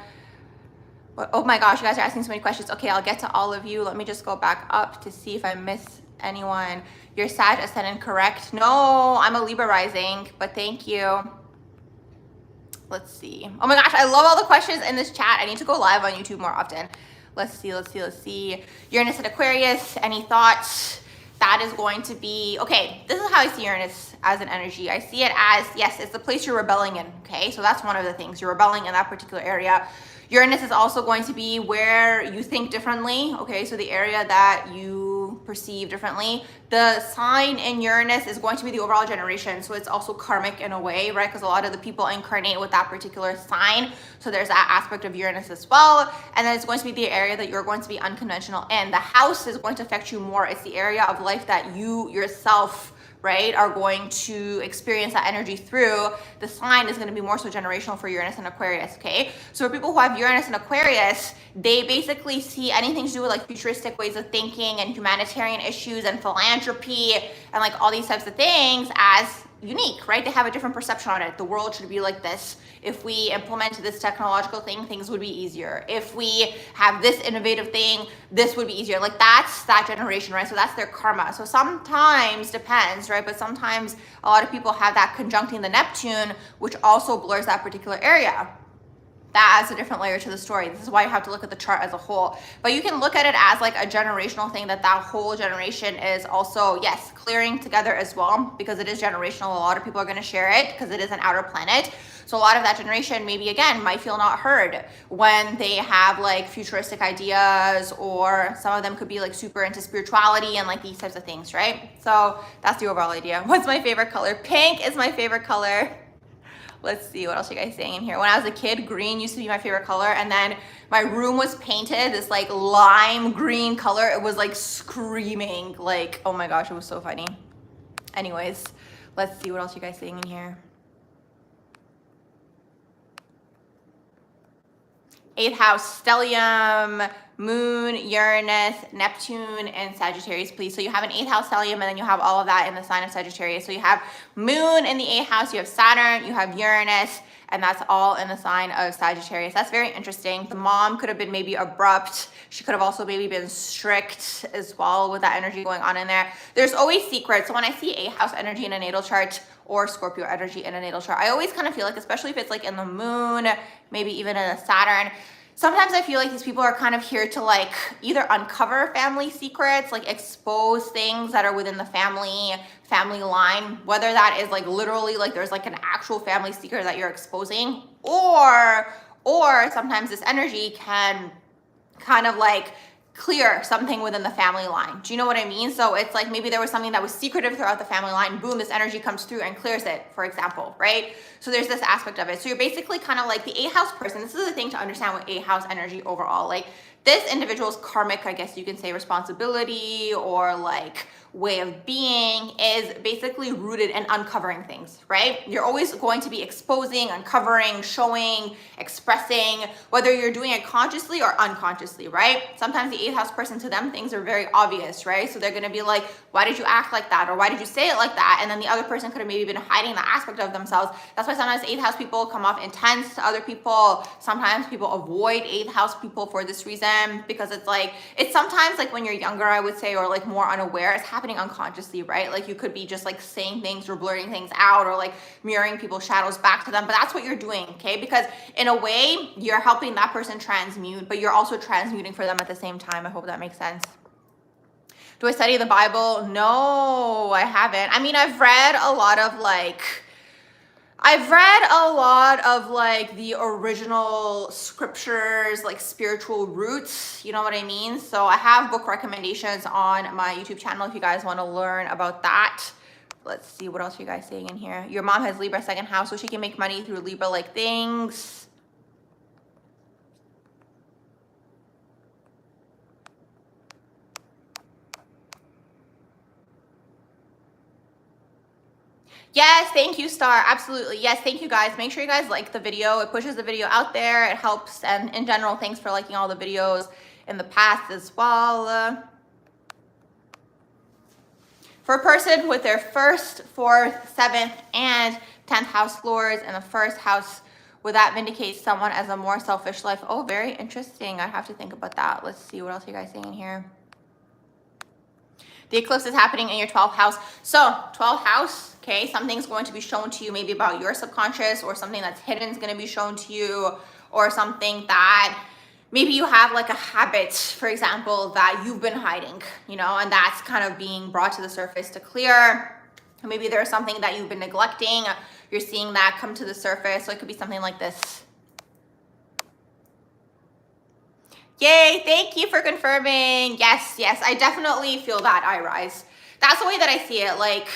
Oh my gosh, you guys are asking so many questions. Okay, I'll get to all of you. Let me just go back up to see if I miss anyone. You're Sag ascendant, correct? No, I'm a Libra rising, but thank you. Let's see. Oh my gosh, I love all the questions in this chat. I need to go live on YouTube more often. Let's see. Uranus and Aquarius, any thoughts? That is going to be, okay, this is how I see Uranus as an energy. I see it as, yes, it's the place you're rebelling in, okay? So that's one of the things. You're rebelling in that particular area. Uranus is also going to be where you think differently, okay? So the area that you perceive differently. The sign in Uranus is going to be the overall generation. So it's also karmic in a way, right? Because a lot of the people incarnate with that particular sign. So there's that aspect of Uranus as well. And then it's going to be the area that you're going to be unconventional in. The house is going to affect you more. It's the area of life that you yourself, right, are going to experience that energy through. The sign is going to be more so generational for Uranus and Aquarius, okay? So for people who have Uranus and Aquarius, they basically see anything to do with like futuristic ways of thinking and humanitarian issues and philanthropy and like all these types of things as unique, right? They have a different perception on it. The world should be like this. If we implement this technological thing, things would be easier. If we have this innovative thing, this would be easier. Like that's that generation, right? So that's their karma. So sometimes, depends, right? But sometimes a lot of people have that conjuncting the Neptune, which also blurs that particular area. That adds a different layer to the story. This is why you have to look at the chart as a whole. But you can look at it as like a generational thing, that whole generation is also, yes, clearing together as well, because it is generational. A lot of people are going to share it because it is an outer planet. So a lot of that generation maybe again might feel not heard when they have like futuristic ideas, or some of them could be like super into spirituality and like these types of things, right? So that's the overall idea. What's my favorite color? Pink is my favorite color. Let's see, what else are you guys saying in here? When I was a kid, green used to be my favorite color, and then my room was painted this like lime green color. It was like screaming, like, oh my gosh, it was so funny. Anyways, let's see what else you guys saying in here. 8th house, stellium, moon, Uranus, Neptune, and Sagittarius, please. So you have an 8th house stellium, and then you have all of that in the sign of Sagittarius. So you have moon in the 8th house, you have Saturn, you have Uranus, and that's all in the sign of Sagittarius. That's very interesting. The mom could have been maybe abrupt. She could have also maybe been strict as well with that energy going on in there. There's always secrets. So when I see 8th house energy in a natal chart, or Scorpio energy in a natal chart, I always kind of feel like, especially if it's like in the moon, maybe even in a Saturn, sometimes I feel like these people are kind of here to like either uncover family secrets, like expose things that are within the family line, whether that is like literally like there's like an actual family secret that you're exposing, or sometimes this energy can kind of like clear something within the family line. Do you know what I mean? So it's like maybe there was something that was secretive throughout the family line. Boom, this energy comes through and clears it, for example, right? So there's this aspect of it. So you're basically kind of like the 8th house person. This is the thing to understand with 8th house energy overall. Like this individual's karmic, I guess you can say, responsibility or like way of being is basically rooted in uncovering things, right? You're always going to be exposing, uncovering, showing, expressing, whether you're doing it consciously or unconsciously, right? Sometimes the 8th house person, to them, things are very obvious, right? So they're going to be like, why did you act like that? Or why did you say it like that? And then the other person could have maybe been hiding that aspect of themselves. That's why sometimes 8th house people come off intense to other people. Sometimes people avoid 8th house people for this reason, because it's like, it's sometimes like when you're younger, I would say, or like more unaware, it's happening unconsciously, right? Like you could be just like saying things or blurring things out or like mirroring people's shadows back to them, but that's what you're doing, okay? Because in a way, you're helping that person transmute, but you're also transmuting for them at the same time. I hope that makes sense. Do I study the Bible? No, I haven't. I mean, I've read a lot of the original scriptures, like spiritual roots, you know what I mean? So I have book recommendations on my YouTube channel if you guys want to learn about that. Let's see, what else are you guys saying in here? Your mom has Libra 2nd house, so she can make money through Libra-like things. Yes, thank you, Star. Absolutely. Yes, thank you guys. Make sure you guys like the video. It pushes the video out there. It helps. And in general, thanks for liking all the videos in the past as well. For a person with their 1st, 4th, 7th, and 10th house lords in the 1st house, would that vindicate someone as a more selfish life? Oh, very interesting. I have to think about that. Let's see, what else are you guys saying in here? The eclipse is happening in your 12th house. So 12th house, okay, something's going to be shown to you maybe about your subconscious, or something that's hidden is going to be shown to you, or something that maybe you have like a habit, for example, that you've been hiding, you know, and that's kind of being brought to the surface to clear. Maybe there's something that you've been neglecting. You're seeing that come to the surface. So it could be something like this. Yay, thank you for confirming. Yes, yes, I definitely feel that, Irise. That's the way that I see it. Like,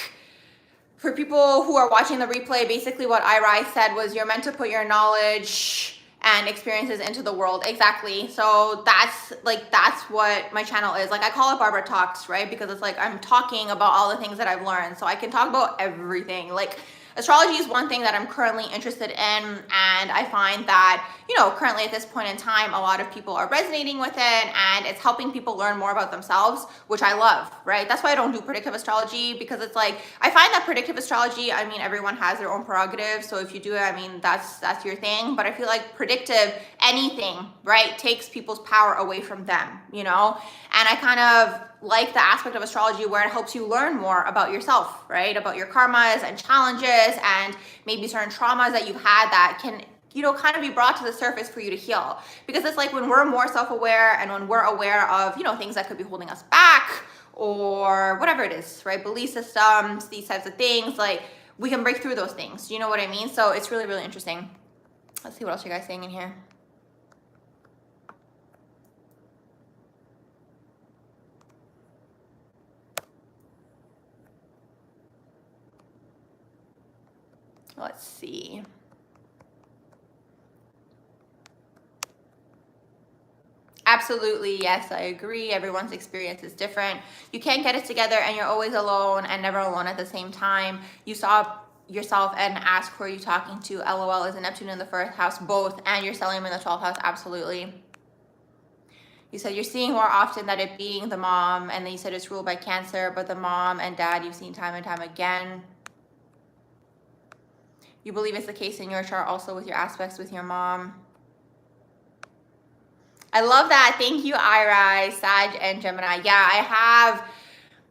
for people who are watching the replay, basically what Irise said was you're meant to put your knowledge and experiences into the world. Exactly. So that's what my channel is. Like, I call it Barbara Talks, right? Because it's like I'm talking about all the things that I've learned. So I can talk about everything. Like, astrology is one thing that I'm currently interested in, and I find that, you know, currently at this point in time, a lot of people are resonating with it, and it's helping people learn more about themselves, which I love, right? That's why I don't do predictive astrology, because it's like, I find that predictive astrology, I mean, everyone has their own prerogative, so if you do it, I mean, that's your thing, but I feel like predictive anything, right, takes people's power away from them, you know? And I kind of like the aspect of astrology where it helps you learn more about yourself, right? About your karmas and challenges, and maybe certain traumas that you've had that can, you know, kind of be brought to the surface for you to heal. Because it's like when we're more self-aware, and when we're aware of, you know, things that could be holding us back, or whatever it is, right? Belief systems, these types of things, like, we can break through those things. Do you know what I mean? So it's really, really interesting. Let's see what else you guys saying in here. Let's see. Absolutely, yes, I agree. Everyone's experience is different. You can't get it together, and you're always alone and never alone at the same time. You saw yourself and ask who are you talking to. LOL, is a Neptune in the first house? Both, and you're selling them in the 12th house. Absolutely. You said you're seeing more often that it being the mom, and then you said it's ruled by Cancer, but the mom and dad you've seen time and time again. You believe it's the case in your chart also with your aspects with your mom. I love that. Thank you, Iris, Sag, and Gemini. Yeah, I have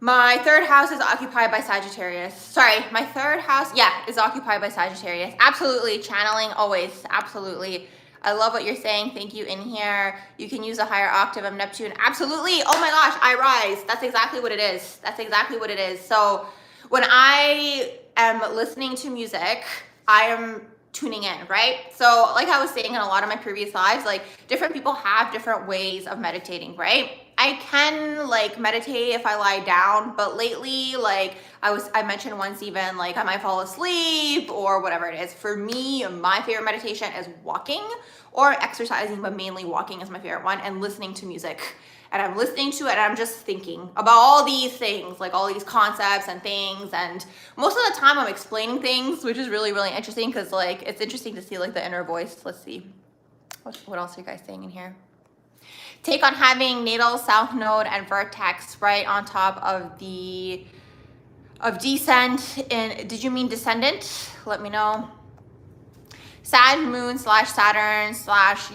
my third house is occupied by Sagittarius. Sorry, my third house, yeah, is occupied by Sagittarius. Absolutely. Channeling always. Absolutely. I love what you're saying. Thank you in here. You can use a higher octave of Neptune. Absolutely. Oh my gosh, Iris. That's exactly what it is. That's exactly what it is. So when I am listening to music, I am tuning in, right? So like I was saying in a lot of my previous lives, like different people have different ways of meditating, right? I can like meditate if I lie down, but lately, like I mentioned once even, like I might fall asleep or whatever it is. For me, my favorite meditation is walking or exercising, but mainly walking is my favorite one, and listening to music. And I'm listening to it and I'm just thinking about all these things, like all these concepts and things. And most of the time I'm explaining things, which is really, really interesting, because like it's interesting to see like the inner voice. Let's see. What else are you guys saying in here? Take on having natal, south node, and vertex right on top of the descent. Did you mean descendant? Let me know. Sag moon / Saturn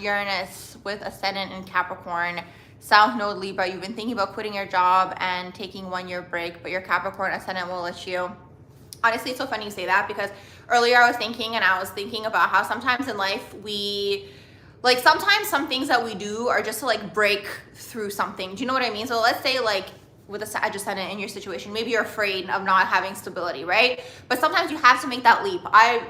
/ Uranus with ascendant in Capricorn. South node Libra. You've been thinking about quitting your job and taking 1 year break, but your Capricorn ascendant will let you. Honestly, it's so funny you say that, because earlier I was thinking about how sometimes in life sometimes some things that we do are just to like break through something. Do you know what I mean? So let's say like with a Sag ascendant in your situation, maybe you're afraid of not having stability, right? But sometimes you have to make that leap.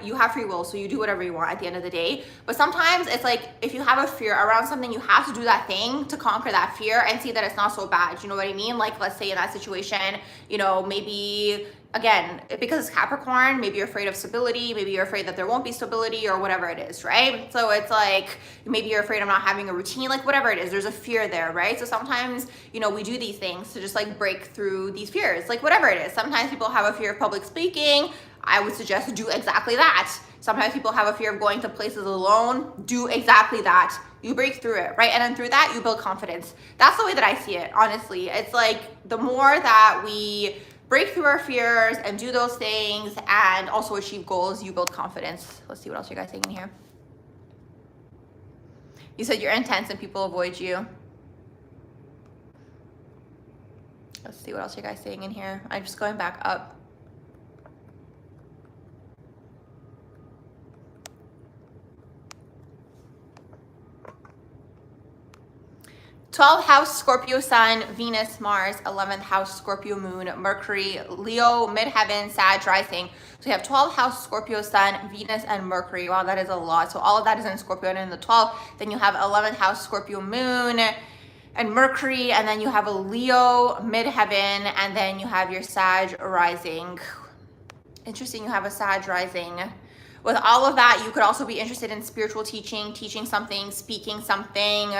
You have free will, so you do whatever you want at the end of the day. But sometimes it's like, if you have a fear around something, you have to do that thing to conquer that fear and see that it's not so bad. You know what I mean? Like, let's say in that situation, you know, maybe again, because it's Capricorn, maybe you're afraid of stability, maybe you're afraid that there won't be stability or whatever it is, right? So it's like, maybe you're afraid of not having a routine, like whatever it is, there's a fear there, right? So sometimes, you know, we do these things to just like break through these fears, like whatever it is. Sometimes people have a fear of public speaking. I would suggest do exactly that. Sometimes people have a fear of going to places alone. Do exactly that. You break through it, right? And then through that, you build confidence. That's the way that I see it, honestly. It's like the more that we break through our fears and do those things and also achieve goals, you build confidence. Let's see what else you guys saying in here. You said you're intense and people avoid you. Let's see what else you guys saying in here. I'm just going back up. 12th house, Scorpio sun, Venus, Mars, 11th house, Scorpio moon, Mercury, Leo, midheaven, Sag rising. So you have 12th house, Scorpio sun, Venus, and Mercury. Wow, that is a lot. So all of that is in Scorpio and in the 12th. Then you have 11th house, Scorpio moon, and Mercury, and then you have a Leo, midheaven, and then you have your Sag rising. Interesting, you have a Sag rising. With all of that, you could also be interested in spiritual teaching, teaching something, speaking something.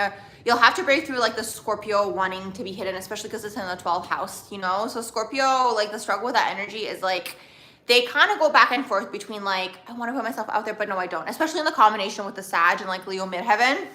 You'll have to break through like the Scorpio wanting to be hidden, especially because it's in the 12th house, you know? So Scorpio, like the struggle with that energy is like, they kind of go back and forth between like, I want to put myself out there, but no, I don't. Especially in the combination with the Sag and like Leo midheaven.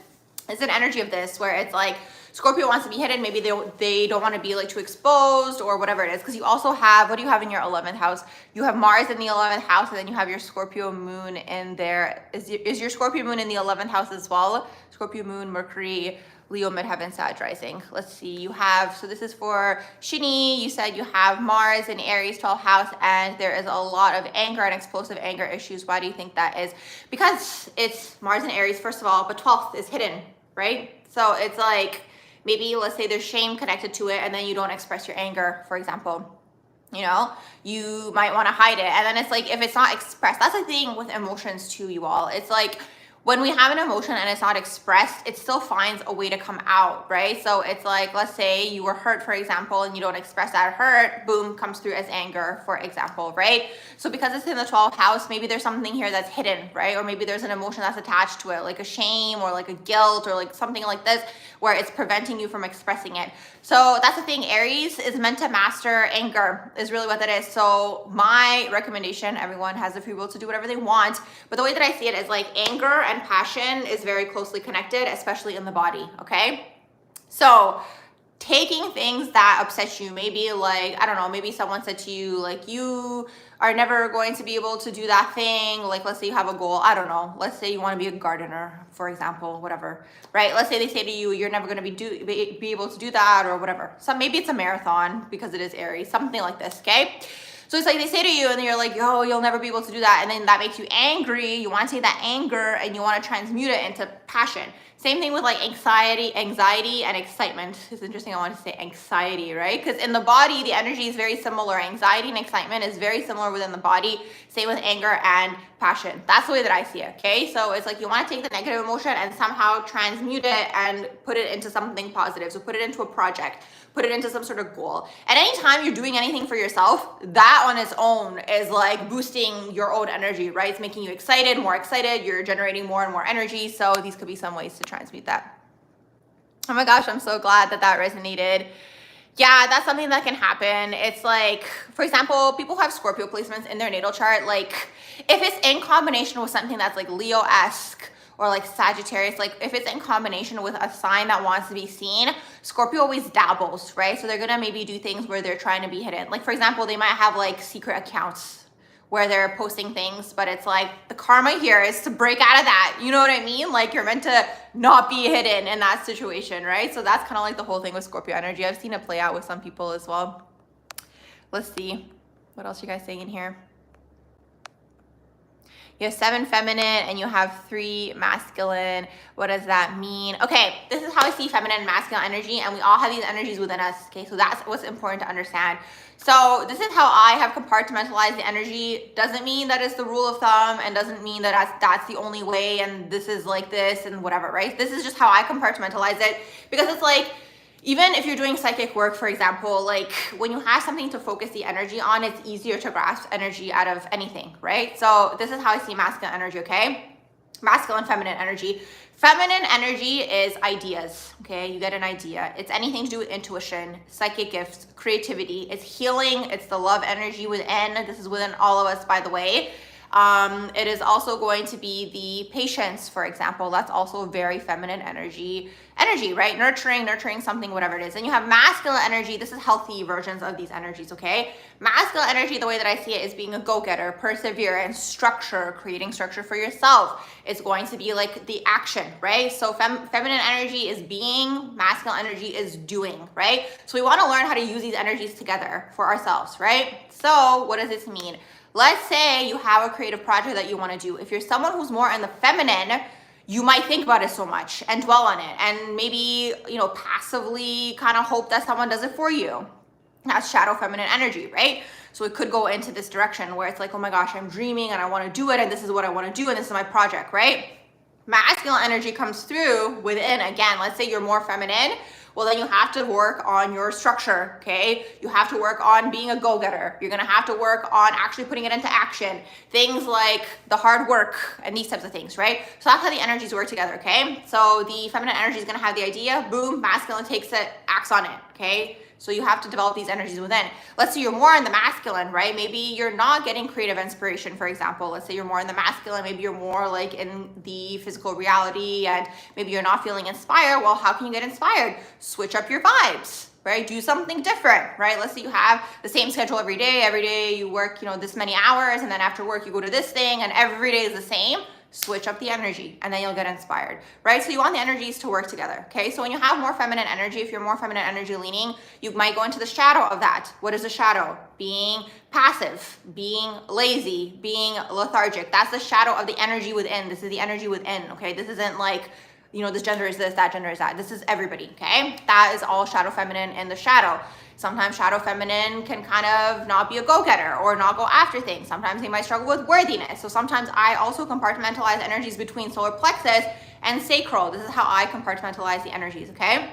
It's an energy of this where it's like, Scorpio wants to be hidden. Maybe they don't want to be like too exposed or whatever it is. Because you also have, what do you have in your 11th house? You have Mars in the 11th house, and then you have your Scorpio moon in there. Is your Scorpio moon in the 11th house as well? Scorpio moon, Mercury, Leo midheaven, Sag rising. Let's see, you have, so this is for Shini. You said you have Mars in Aries 12th house, and there is a lot of anger and explosive anger issues. Why do you think that is? Because it's Mars in Aries, first of all, but 12th is hidden, right? So it's like, maybe let's say there's shame connected to it, and then you don't express your anger, for example. You know, you might want to hide it. And then it's like, if it's not expressed, that's the thing with emotions too, you all. It's like, when we have an emotion and it's not expressed, it still finds a way to come out, right? So it's like, let's say you were hurt, for example, and you don't express that hurt, boom, comes through as anger, for example, right? So because it's in the 12th house, maybe there's something here that's hidden, right? Or maybe there's an emotion that's attached to it, like a shame or like a guilt or like something like this, where it's preventing you from expressing it. So that's the thing, Aries is meant to master anger, is really what that is. So my recommendation, everyone has the free will to do whatever they want, but the way that I see it is like anger and passion is very closely connected, especially in the body, okay? So taking things that upset you, maybe like, I don't know, maybe someone said to you, like, you are never going to be able to do that thing. Like, let's say you have a goal, I don't know, let's say you want to be a gardener, for example, whatever, right? Let's say they say to you, you're never going to be able to do that or whatever. So maybe it's a marathon because it is Aries, something like this, okay? So it's like they say to you and you're like, oh, you'll never be able to do that. And then that makes you angry. You want to take that anger and you want to transmute it into passion. Same thing with like anxiety and excitement. It's interesting, I want to say anxiety, right? Because in the body, the energy is very similar. Anxiety and excitement is very similar within the body. Same with anger and passion. That's the way that I see it, okay? So it's like you want to take the negative emotion and somehow transmute it and put it into something positive. So put it into a project, put it into some sort of goal. And anytime you're doing anything for yourself, that on its own is like boosting your own energy, right? It's making you excited, more excited. You're generating more and more energy. So these could be some ways to transmute that. Oh my gosh, I'm so glad that that resonated. Yeah, that's something that can happen. It's like, for example, people who have Scorpio placements in their natal chart, like if it's in combination with something that's like Leo-esque or like Sagittarius, like if it's in combination with a sign that wants to be seen, Scorpio always dabbles, right? So they're gonna maybe do things where they're trying to be hidden. Like for example, they might have like secret accounts where they're posting things, but it's like the karma here is to break out of that. You know what I mean? Like you're meant to not be hidden in that situation, right? So that's kind of like the whole thing with Scorpio energy. I've seen it play out with some people as well. Let's see. What else you guys saying in here? You have 7 feminine and you have 3 masculine. What does that mean? Okay, this is how I see feminine and masculine energy, and we all have these energies within us, okay? So that's what's important to understand. So this is how I have compartmentalized the energy. Doesn't mean that it's the rule of thumb, and doesn't mean that that's the only way and this is like this and whatever, right? This is just how I compartmentalize it, because it's like, even if you're doing psychic work, for example, like when you have something to focus the energy on, it's easier to grasp energy out of anything, right? So this is how I see masculine energy, okay? Masculine, feminine energy. Feminine energy is ideas, okay? You get an idea. It's anything to do with intuition, psychic gifts, creativity. It's healing. It's the love energy within. This is within all of us, by the way. It is also going to be the patience, for example. That's also very feminine energy, right? Nurturing something, whatever it is. And you have masculine energy. This is healthy versions of these energies, okay? Masculine energy, the way that I see it, is being a go-getter, perseverance, structure, creating structure for yourself. It's going to be like the action, right? So feminine energy is being, masculine energy is doing, right? So we want to learn how to use these energies together for ourselves, right? So what does this mean? Let's say you have a creative project that you want to do. If you're someone who's more in the feminine, you might think about it so much and dwell on it and maybe, passively kind of hope that someone does it for you. That's shadow feminine energy, right? So it could go into this direction where it's like, oh my gosh, I'm dreaming and I want to do it and this is what I want to do and this is my project, right? Masculine energy comes through within. Again, let's say you're more feminine. Well, then you have to work on your structure, okay? You have to work on being a go-getter. You're gonna have to work on actually putting it into action. Things like the hard work and these types of things, right? So that's how the energies work together, okay? So the feminine energy is gonna have the idea, boom, masculine takes it, acts on it, okay? So you have to develop these energies within. Let's say you're more in the masculine, right? Maybe you're not getting creative inspiration, for example. Let's say you're more in the masculine, maybe you're more like in the physical reality and maybe you're not feeling inspired. Well, how can you get inspired? Switch up your vibes, right? Do something different, right? Let's say you have the same schedule every day you work, this many hours and then after work you go to this thing and every day is the same. Switch up the energy and then you'll get inspired, right? So you want the energies to work together, okay? So when you have more feminine energy, if you're more feminine energy leaning, you might go into the shadow of that. What is the shadow? Being passive, being lazy, being lethargic. That's the shadow of the energy within. This is the energy within, okay? This isn't like, this gender is this, that gender is that. This is everybody, okay? That is all shadow feminine in the shadow. Sometimes shadow feminine can kind of not be a go-getter or not go after things. Sometimes they might struggle with worthiness. So sometimes I also compartmentalize energies between solar plexus and sacral. This is how I compartmentalize the energies, okay?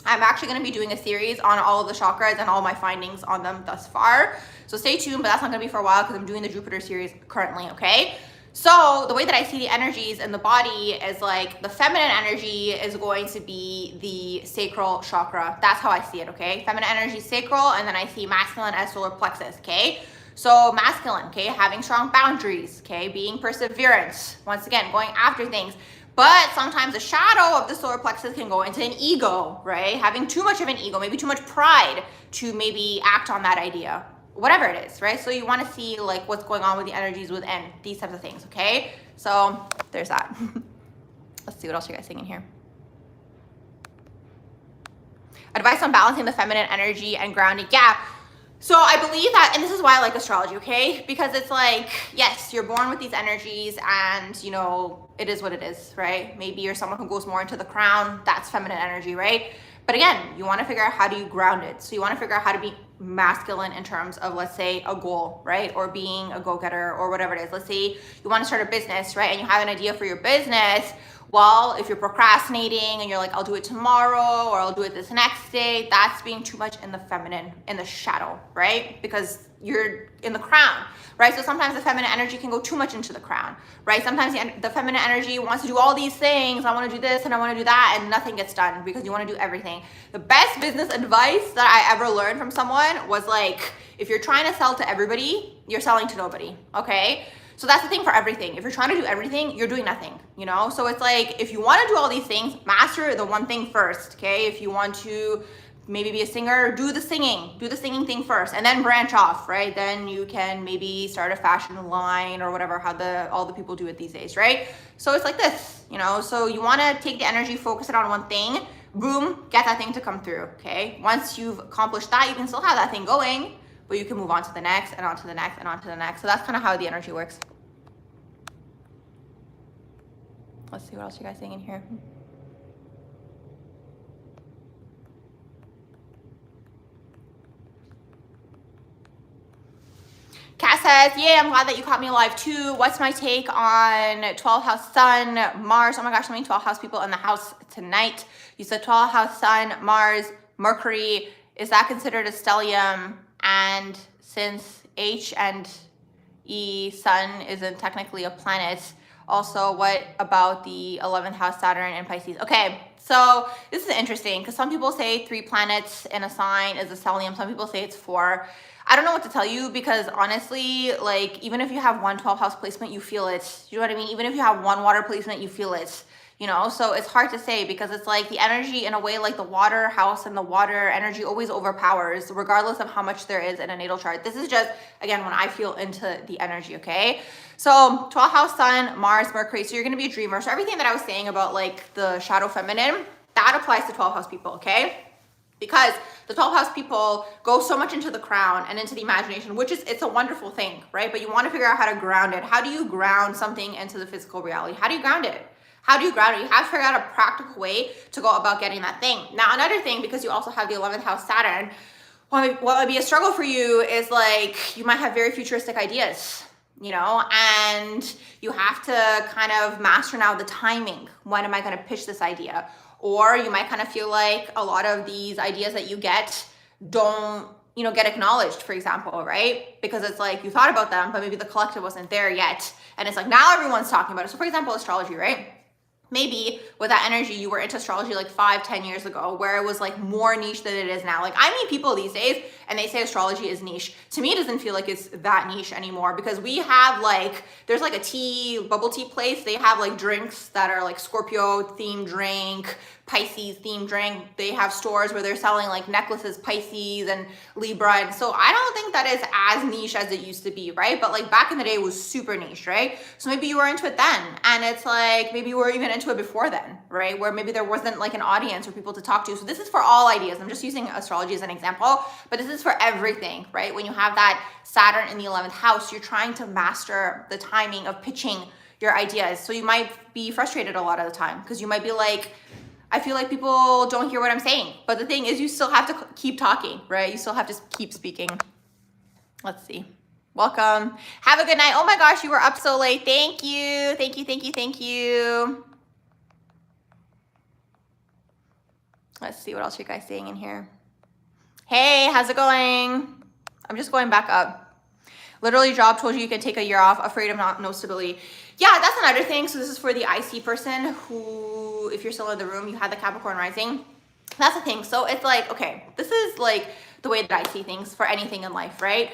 I'm actually going to be doing a series on all of the chakras and all my findings on them thus far. So stay tuned, but that's not going to be for a while because I'm doing the Jupiter series currently, okay? So the way that I see the energies in the body is like the feminine energy is going to be the sacral chakra. That's how I see it, okay? Feminine energy, sacral, and then I see masculine as solar plexus, okay? So masculine, okay, having strong boundaries, okay, being perseverance, once again, going after things. But sometimes the shadow of the solar plexus can go into an ego, right? Having too much of an ego, maybe too much pride to maybe act on that idea. Whatever it is, right? So you want to see like what's going on with the energies within these types of things, okay? So there's that. Let's see what else you guys saying in here. Advice on balancing the feminine energy and grounding. Yeah. So I believe that, and this is why I like astrology, okay? Because it's like, yes, you're born with these energies and, it is what it is, right? Maybe you're someone who goes more into the crown. That's feminine energy, right? But again, you want to figure out how do you ground it. So you want to figure out how to be masculine in terms of, let's say, a goal, right? Or being a go-getter or whatever it is. Let's say you want to start a business, right? And you have an idea for your business. Well, if you're procrastinating and you're like, I'll do it tomorrow or I'll do it this next day, that's being too much in the feminine, in the shadow, right? Because you're in the crown, right? So sometimes the feminine energy can go too much into the crown, right? Sometimes the feminine energy wants to do all these things. I want to do this and I want to do that, and nothing gets done because you want to do everything. The best business advice that I ever learned from someone was like, if you're trying to sell to everybody, you're selling to nobody, okay? So that's the thing for everything. If you're trying to do everything, you're doing nothing, So it's like, if you want to do all these things, master the one thing first, okay? If you want to maybe be a singer, do the singing thing first, and then branch off, right? Then you can maybe start a fashion line or whatever, how all the people do it these days, right? So it's like this, So you want to take the energy, focus it on one thing, boom, get that thing to come through, okay? Once you've accomplished that, you can still have that thing going, but you can move on to the next and on to the next and on to the next. So that's kind of how the energy works. Let's see what else you guys saying in here. Kat says, yay, I'm glad that you caught me alive too. What's my take on 12th house sun, Mars? Oh my gosh, so many 12th house people in the house tonight. You said 12th house sun, Mars, Mercury. Is that considered a stellium? And since H and E, sun isn't technically a planet, Also, what about the 11th house Saturn and Pisces? Okay, so this is interesting because some people say 3 planets in a sign is a stellium. Some people say it's 4. I don't know what to tell you because honestly, like even if you have one 12th house placement, you feel it. You know what I mean? Even if you have one water placement, you feel it. You know, so it's hard to say because it's like the energy in a way, like the water house and the water energy always overpowers regardless of how much there is in a natal chart. This is just, again, when I feel into the energy, okay? So 12th house sun, Mars, Mercury, so you're going to be a dreamer. So everything that I was saying about like the shadow feminine, that applies to 12th house people, okay? Because the 12th house people go so much into the crown and into the imagination, which is, it's a wonderful thing, right? But you want to figure out how to ground it. How do you ground something into the physical reality? How do you ground it? How do you ground it? You have to figure out a practical way to go about getting that thing. Now, another thing, because you also have the 11th house Saturn, what might be a struggle for you is like, you might have very futuristic ideas, you know, and you have to kind of master now the timing. When am I going to pitch this idea? Or you might kind of feel like a lot of these ideas that you get don't, you know, get acknowledged, for example, right? Because it's like you thought about them, but maybe the collective wasn't there yet. And it's like now everyone's talking about it. So for example, astrology, right? Maybe with that energy, you were into astrology like 5-10 years ago, where it was like more niche than it is now. Like I meet people these days and they say astrology is niche. To me, it doesn't feel like it's that niche anymore because we have like, there's like a bubble tea place. They have like drinks that are like Scorpio themed drink, Pisces themed drink. They have stores where they're selling like necklaces, Pisces and Libra. And so I don't think that is as niche as it used to be, right? But like back in the day, it was super niche, right? So maybe you were into it then. And it's like, maybe you were even into it before then, right? Where maybe there wasn't like an audience or people to talk to. So this is for all ideas. I'm just using astrology as an example, but this is for everything, right? When you have that Saturn in the 11th house, you're trying to master the timing of pitching your ideas. So you might be frustrated a lot of the time because you might be like, I feel like people don't hear what I'm saying. But the thing is, you still have to keep talking, right? You still have to keep speaking. Let's see. Welcome. Have a good night. Oh my gosh, you were up so late. Thank you. Thank you, thank you, thank you. Let's see what else you guys saying in here. Hey, how's it going? I'm just going back up. Literally job told you can take a year off, afraid of no stability. Yeah, that's another thing. So this is for the IC person who, if you're still in the room, you had the Capricorn rising. That's the thing. So it's like, okay, this is like the way that I see things for anything in life, right?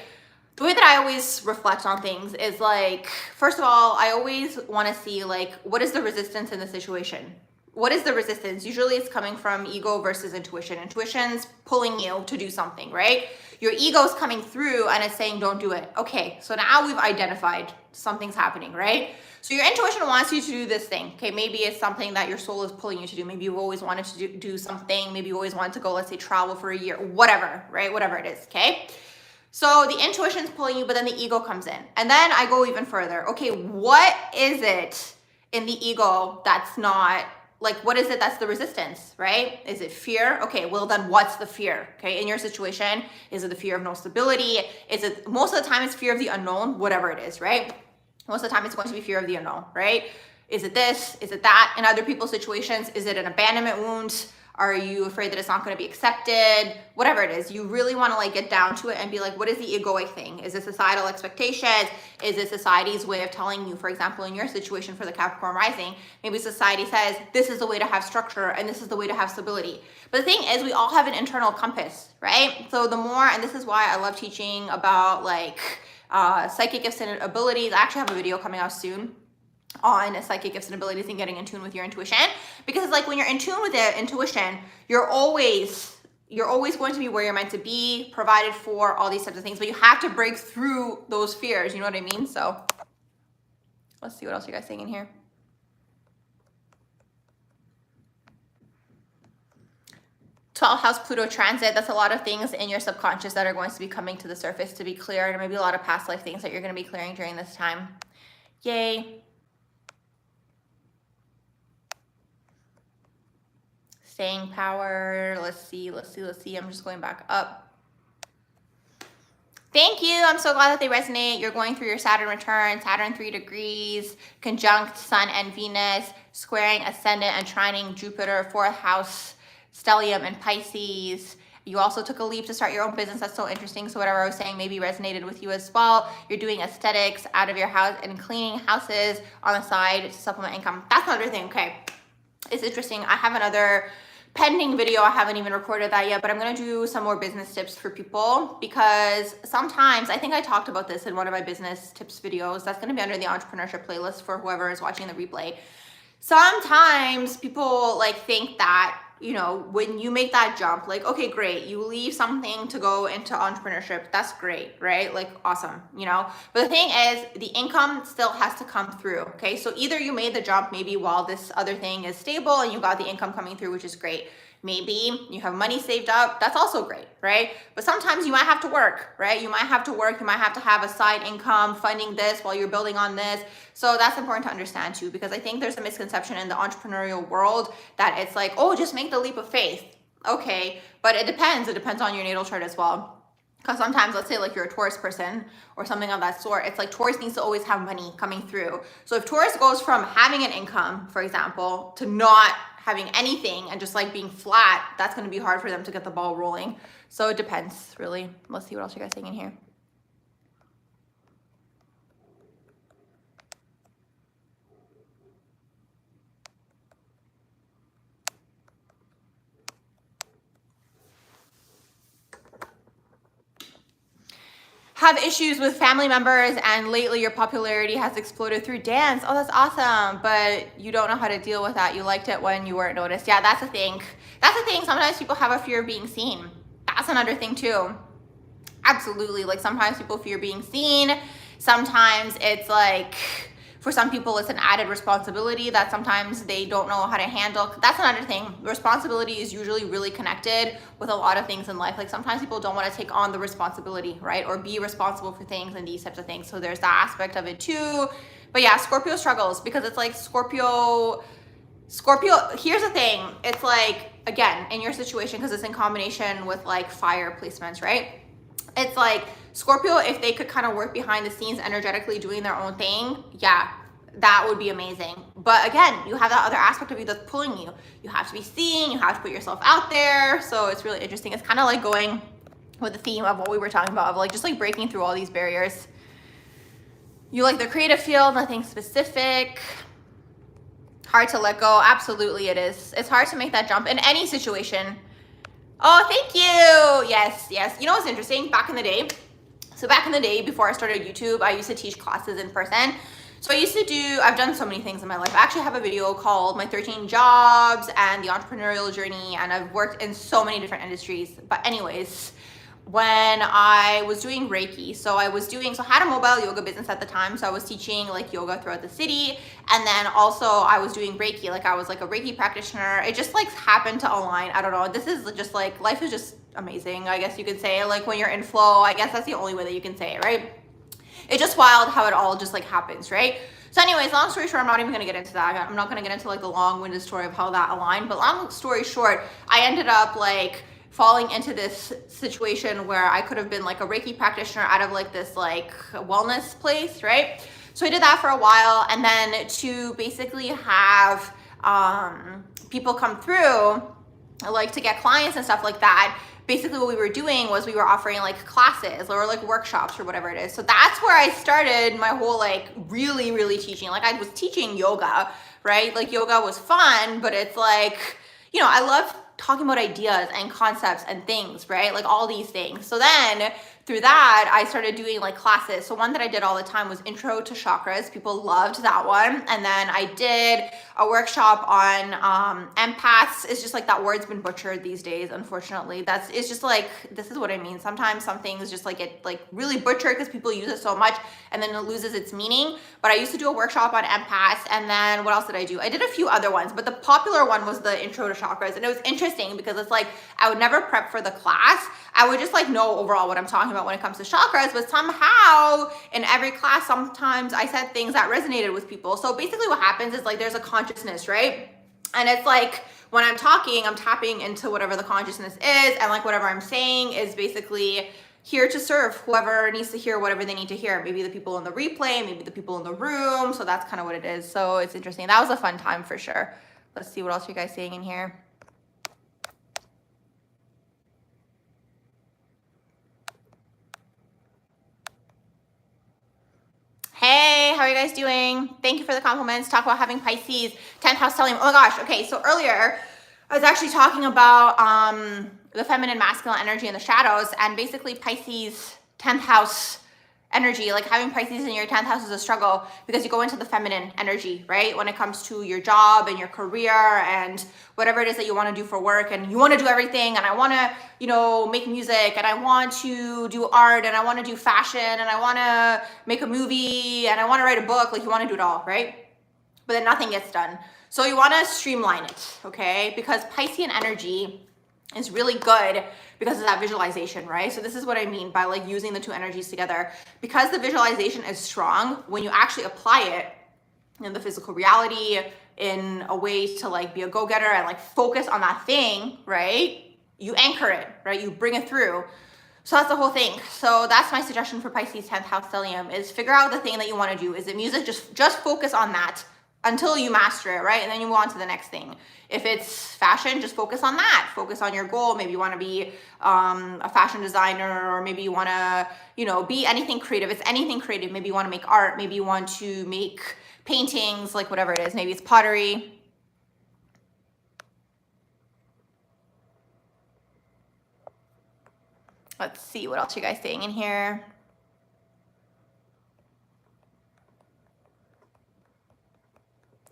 The way that I always reflect on things is like, first of all, I always want to see like, what is the resistance in the situation? What is the resistance? Usually it's coming from ego versus intuition. Intuition's pulling you to do something, right? Your ego's coming through and it's saying, don't do it. Okay, so now we've identified something's happening, right? So your intuition wants you to do this thing. Okay, maybe it's something that your soul is pulling you to do. Maybe you've always wanted to do something. Maybe you always wanted to go, let's say, travel for a year, whatever, right? Whatever it is, okay? So the intuition's pulling you, but then the ego comes in. And then I go even further. Okay, what is it in the ego that's not, like, what is it that's the resistance, right? Is it fear? Okay, well then what's the fear? Okay, in your situation, is it the fear of no stability? Is it, most of the time it's fear of the unknown, whatever it is, right? Most of the time it's going to be fear of the unknown, right? Is it this? Is it that? In other people's situations, is it an abandonment wound? Are you afraid that it's not going to be accepted? Whatever it is, you really want to like get down to it and be like, what is the egoic thing? Is it societal expectations? Is it society's way of telling you, for example, in your situation for the Capricorn rising, maybe society says, this is the way to have structure and this is the way to have stability. But the thing is, we all have an internal compass, right? So the more, and this is why I love teaching about like psychic gifts and abilities. I actually have a video coming out soon on psychic gifts and abilities and getting in tune with your intuition, because it's like when you're in tune with the intuition, you're always going to be where you're meant to be, provided for, all these types of things, but you have to break through those fears, you know what I mean? So let's see what else you guys saying in here. Twelfth house Pluto transit, that's a lot of things in your subconscious that are going to be coming to the surface to be cleared, and maybe a lot of past life things that you're going to be clearing during this time. Yay. Staying power. Let's see. I'm just going back up. Thank you. I'm so glad that they resonate. You're going through your Saturn return, Saturn 3 degrees, conjunct Sun and Venus, squaring ascendant and trining Jupiter, 4th house, stellium and Pisces. You also took a leap to start your own business. That's so interesting. So whatever I was saying maybe resonated with you as well. You're doing aesthetics out of your house and cleaning houses on the side to supplement income. That's another thing. Okay, it's interesting. I have another pending video. I haven't even recorded that yet, but I'm gonna do some more business tips for people, because sometimes, I think I talked about this in one of my business tips videos. That's gonna be under the entrepreneurship playlist for whoever is watching the replay. Sometimes people like think that, you know, when you make that jump, like, okay, great, you leave something to go into entrepreneurship. That's great, right? Like, awesome, you know? But the thing is, the income still has to come through, okay? So either you made the jump maybe while this other thing is stable and you got the income coming through, which is great. Maybe you have money saved up. That's also great, right? But sometimes you might have to work, right? You might have to work. You might have to have a side income funding this while you're building on this. So that's important to understand too, because I think there's a misconception in the entrepreneurial world that it's like, oh, just make the leap of faith. Okay, but it depends. It depends on your natal chart as well. Because sometimes, let's say like you're a Taurus person or something of that sort, it's like Taurus needs to always have money coming through. So if Taurus goes from having an income, for example, to not having anything and just like being flat, that's going to be hard for them to get the ball rolling. So it depends, really. Let's see what else you guys saying in here. Have issues with family members and lately your popularity has exploded through dance. Oh, that's awesome. But you don't know how to deal with that. You liked it when you weren't noticed. Yeah, that's a thing. That's the thing. Sometimes people have a fear of being seen. That's another thing too. Absolutely. Like sometimes people fear being seen. Sometimes it's like, for some people, it's an added responsibility that sometimes they don't know how to handle. That's another thing. Responsibility is usually really connected with a lot of things in life. Like sometimes people don't want to take on the responsibility, right? Or be responsible for things and these types of things. So there's that aspect of it too. But yeah, Scorpio struggles because it's like Scorpio, here's the thing. It's like, again, in your situation, because it's in combination with like fire placements, right? It's like Scorpio, if they could kind of work behind the scenes energetically doing their own thing, yeah, that would be amazing. But again, you have that other aspect of you that's pulling you. You have to be seen, you have to put yourself out there. So it's really interesting. It's kind of like going with the theme of what we were talking about, of like just like breaking through all these barriers. You like the creative field, nothing specific. Hard to let go. Absolutely it is. It's hard to make that jump in any situation. Oh, thank you. Yes, yes. You know what's interesting? Back in the day, before I started YouTube, I used to teach classes in person. So I've done so many things in my life. I actually have a video called My 13 Jobs and the Entrepreneurial Journey, and I've worked in so many different industries. But anyways, when I was doing Reiki, so I had a mobile yoga business at the time. So I was teaching like yoga throughout the city. And then also I was doing Reiki, like I was like a Reiki practitioner. It just like happened to align. I don't know. This is just like, life is just amazing, I guess you could say. Like when you're in flow, I guess that's the only way that you can say it, right? It's just wild how it all just like happens, right? So anyways, long story short, I'm not even gonna get into that. I'm not gonna get into like the long-winded story of how that aligned, but long story short, I ended up like falling into this situation where I could have been like a Reiki practitioner out of like this like wellness place, right? So I did that for a while, and then to basically have people come through, like to get clients and stuff like that, basically what we were doing was we were offering like classes or like workshops or whatever it is. So that's where I started my whole like really teaching. Like I was teaching yoga, right? Like yoga was fun, but it's like, you know, I love talking about ideas and concepts and things, right? Like all these things. So then through that, I started doing like classes. So one that I did all the time was Intro to Chakras. People loved that one. And then I did a workshop on empaths. It's just like that word's been butchered these days, unfortunately. It's just like, this is what I mean. Sometimes some things just like get like really butchered because people use it so much and then it loses its meaning. But I used to do a workshop on empaths. And then what else did I do? I did a few other ones, but the popular one was the Intro to Chakras. And it was interesting because it's like, I would never prep for the class. I would just like know overall what I'm talking about when it comes to chakras, but somehow in every class, sometimes I said things that resonated with people. So basically what happens is like, there's a consciousness, right? And it's like, when I'm talking, I'm tapping into whatever the consciousness is. And like whatever I'm saying is basically here to serve whoever needs to hear whatever they need to hear. Maybe the people in the replay, maybe the people in the room. So that's kind of what it is. So it's interesting. That was a fun time for sure. Let's see what else you guys saying in here. How are you guys doing? Thank you for the compliments. Talk about having Pisces, 10th house stellium. Oh my gosh. Okay, so earlier I was actually talking about the feminine masculine energy in the shadows, and basically Pisces 10th house energy, like having Pisces in your 10th house is a struggle because you go into the feminine energy, right? When it comes to your job and your career and whatever it is that you want to do for work, and you want to do everything, and I want to, you know, make music, and I want to do art, and I want to do fashion, and I want to make a movie, and I want to write a book. Like, you want to do it all, right? But then nothing gets done. So you want to streamline it, okay? Because Piscean energy is really good because of that visualization, right? So this is what I mean by like using the two energies together. Because the visualization is strong, when you actually apply it in the physical reality in a way to like be a go-getter and like focus on that thing, right? You anchor it, right? You bring it through. So that's the whole thing. So that's my suggestion for Pisces 10th house stellium, is figure out the thing that you want to do. Is it music? Just focus on that until you master it, right? And then you move on to the next thing. If it's fashion, just focus on that. Focus on your goal. Maybe you want to be a fashion designer, or maybe you want to, you know, be anything creative. It's anything creative. Maybe you want to make art. Maybe you want to make paintings, like whatever it is. Maybe it's pottery. Let's see what else you guys saying in here.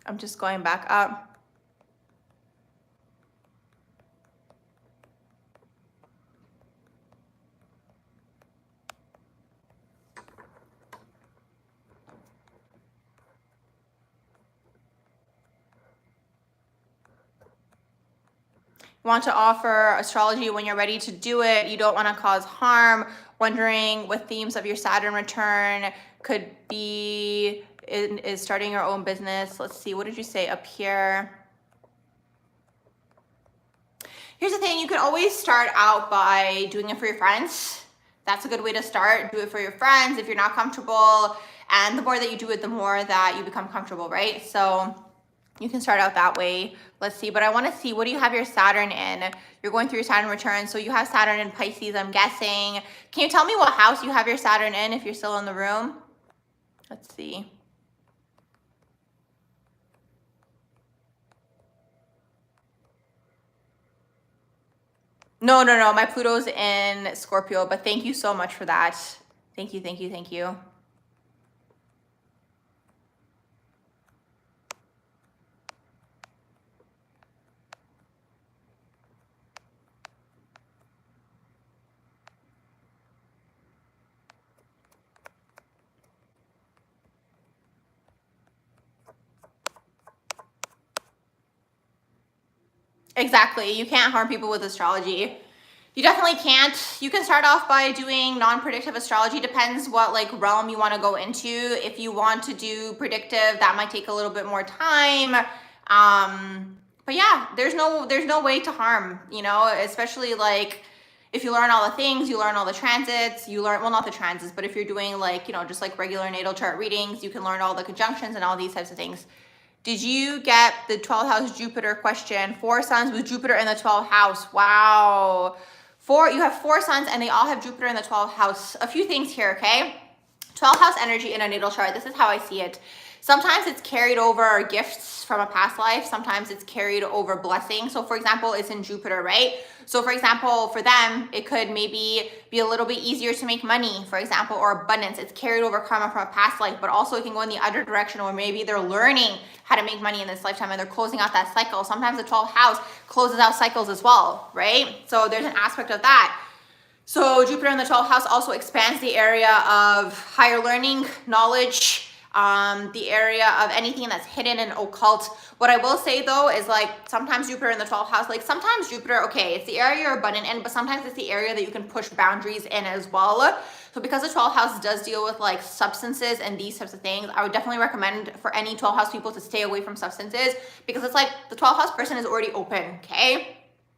I'm just going back up. Want to offer astrology when you're ready to do it. You don't want to cause harm. Wondering what themes of your Saturn return could be is starting your own business. Let's see, what did you say up here? Here's the thing, you can always start out by doing it for your friends. That's a good way to start. Do it for your friends if you're not comfortable. And the more that you do it, the more that you become comfortable, right? So you can start out that way. Let's see, but I want to see, what do you have your Saturn in? You're going through your Saturn return, so you have Saturn in Pisces, I'm guessing. Can you tell me what house you have your Saturn in if you're still in the room? Let's see. No, my Pluto's in Scorpio, but thank you so much for that. Thank you. Exactly. You can't harm people with astrology. You definitely can't. You can start off by doing non-predictive astrology. Depends what like realm you want to go into. If you want to do predictive, that might take a little bit more time. But yeah, there's no way to harm, you know, especially like if you learn all the things, you learn all the transits, you learn, well, not the transits, but if you're doing like, you know, just like regular natal chart readings, you can learn all the conjunctions and all these types of things. Did you get the 12th house Jupiter question? 4 suns with Jupiter in the 12th house. Wow. You have 4 suns and they all have Jupiter in the 12th house. A few things here, okay? 12th house energy in a natal chart. This is how I see it. Sometimes it's carried over gifts from a past life. Sometimes it's carried over blessing. So for example, it's in Jupiter, right? So for example, for them, it could maybe be a little bit easier to make money, for example, or abundance. It's carried over karma from a past life, but also it can go in the other direction where maybe they're learning how to make money in this lifetime and they're closing out that cycle. Sometimes the 12th house closes out cycles as well, right? So there's an aspect of that. So Jupiter in the 12th house also expands the area of higher learning, knowledge, the area of anything that's hidden and occult. What I will say though is like sometimes Jupiter in the 12th house, like sometimes Jupiter, okay, it's the area you're abundant in, but sometimes it's the area that you can push boundaries in as well. So because the 12th house does deal with like substances and these types of things, I would definitely recommend for any 12th house people to stay away from substances, because it's like the 12th house person is already open, okay?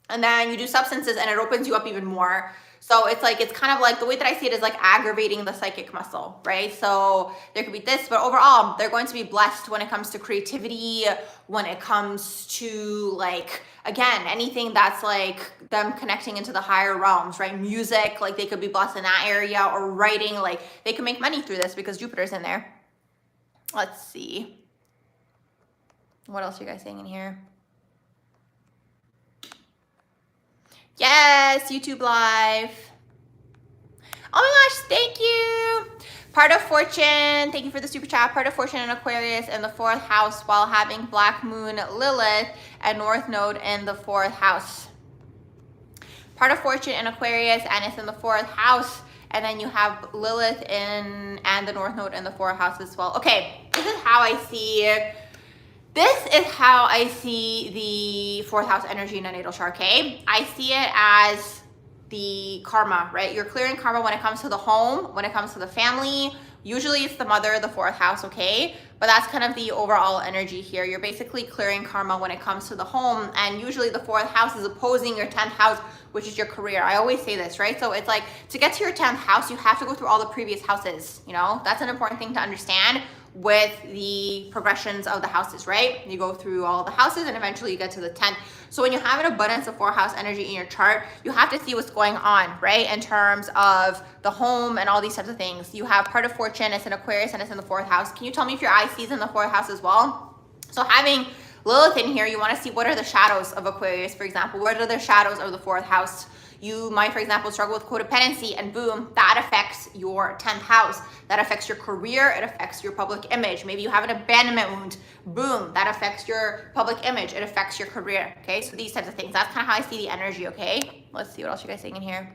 And then you do substances and it opens you up even more. So it's like, it's kind of like, the way that I see it is like aggravating the psychic muscle, right? So there could be this, but overall, they're going to be blessed when it comes to creativity, when it comes to like, again, anything that's like them connecting into the higher realms, right? Music, like they could be blessed in that area, or writing, like they can make money through this because Jupiter's in there. Let's see. What else are you guys saying in here? Yes, YouTube Live. Oh my gosh, thank you. Part of Fortune, thank you for the super chat. Part of Fortune in Aquarius in the 4th house while having Black Moon Lilith and North Node in the 4th house. Part of Fortune in Aquarius and it's in the 4th house. And then you have Lilith in and the North Node in the 4th house as well. Okay, this is how I see it. This is how I see the 4th house energy in a natal chart, okay? I see it as the karma, right? You're clearing karma when it comes to the home, when it comes to the family. Usually it's the mother, the 4th house, okay? But that's kind of the overall energy here. You're basically clearing karma when it comes to the home. And usually the 4th house is opposing your 10th house, which is your career. I always say this, right? So it's like to get to your 10th house, you have to go through all the previous houses, you know? That's an important thing to understand with the progressions of the houses, right? You go through all the houses and eventually you get to the 10th. So when you have an abundance of 4th house energy in your chart, you have to see what's going on, right? In terms of the home and all these types of things. You have part of Fortune, it's in Aquarius and it's in the 4th house. Can you tell me if your IC is in the 4th house as well? So having Lilith in here, you want to see what are the shadows of Aquarius, for example. What are the shadows of the 4th house? You might, for example, struggle with codependency and boom, that affects your 10th house. That affects your career, it affects your public image. Maybe you have an abandonment wound, boom, that affects your public image, it affects your career, okay? So these types of things, that's kind of how I see the energy, okay? Let's see what else you guys saying in here.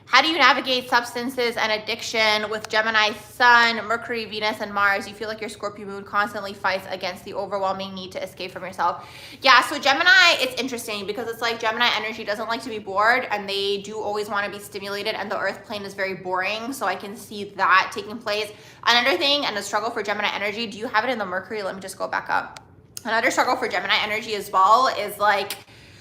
How do you navigate substances and addiction with Gemini, Sun, Mercury, Venus, and Mars? You feel like your Scorpio moon constantly fights against the overwhelming need to escape from yourself. Yeah, so Gemini, it's interesting because it's like Gemini energy doesn't like to be bored and they do always want to be stimulated and the earth plane is very boring. So I can see that taking place. Another thing and a struggle for Gemini energy, do you have it in the Mercury? Let me just go back up. Another struggle for Gemini energy as well is like,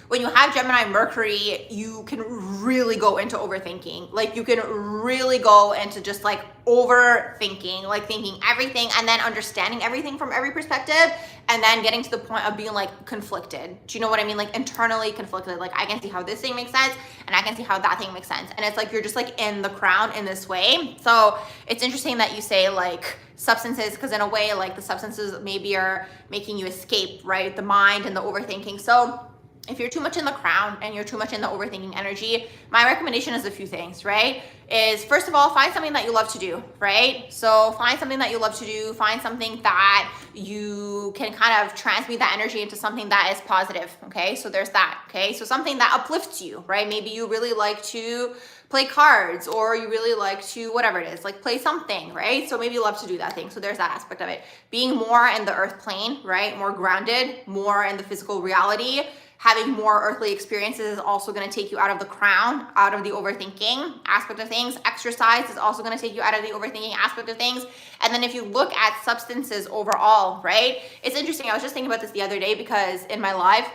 when you have Gemini Mercury, you can really go into overthinking. Like you can really go into just like overthinking, like thinking everything and then understanding everything from every perspective and then getting to the point of being like conflicted. Do you know what I mean? Like internally conflicted. Like I can see how this thing makes sense and I can see how that thing makes sense. And it's like you're just like in the crown in this way. So it's interesting that you say like substances, because in a way like the substances maybe are making you escape, right? The mind and the overthinking. So if you're too much in the crown and you're too much in the overthinking energy, my recommendation is a few things, right? Is first of all, find something that you love to do, right? So find something that you love to do, find something that you can kind of transmute that energy into something that is positive, okay? So there's that, okay? So something that uplifts you, right? Maybe you really like to play cards or you really like to, whatever it is, like play something, right? So maybe you love to do that thing. So there's that aspect of it. Being more in the earth plane, right? More grounded, more in the physical reality. Having more earthly experiences is also going to take you out of the crown, out of the overthinking aspect of things. Exercise is also going to take you out of the overthinking aspect of things. And then if you look at substances overall, right? It's interesting. I was just thinking about this the other day because in my live,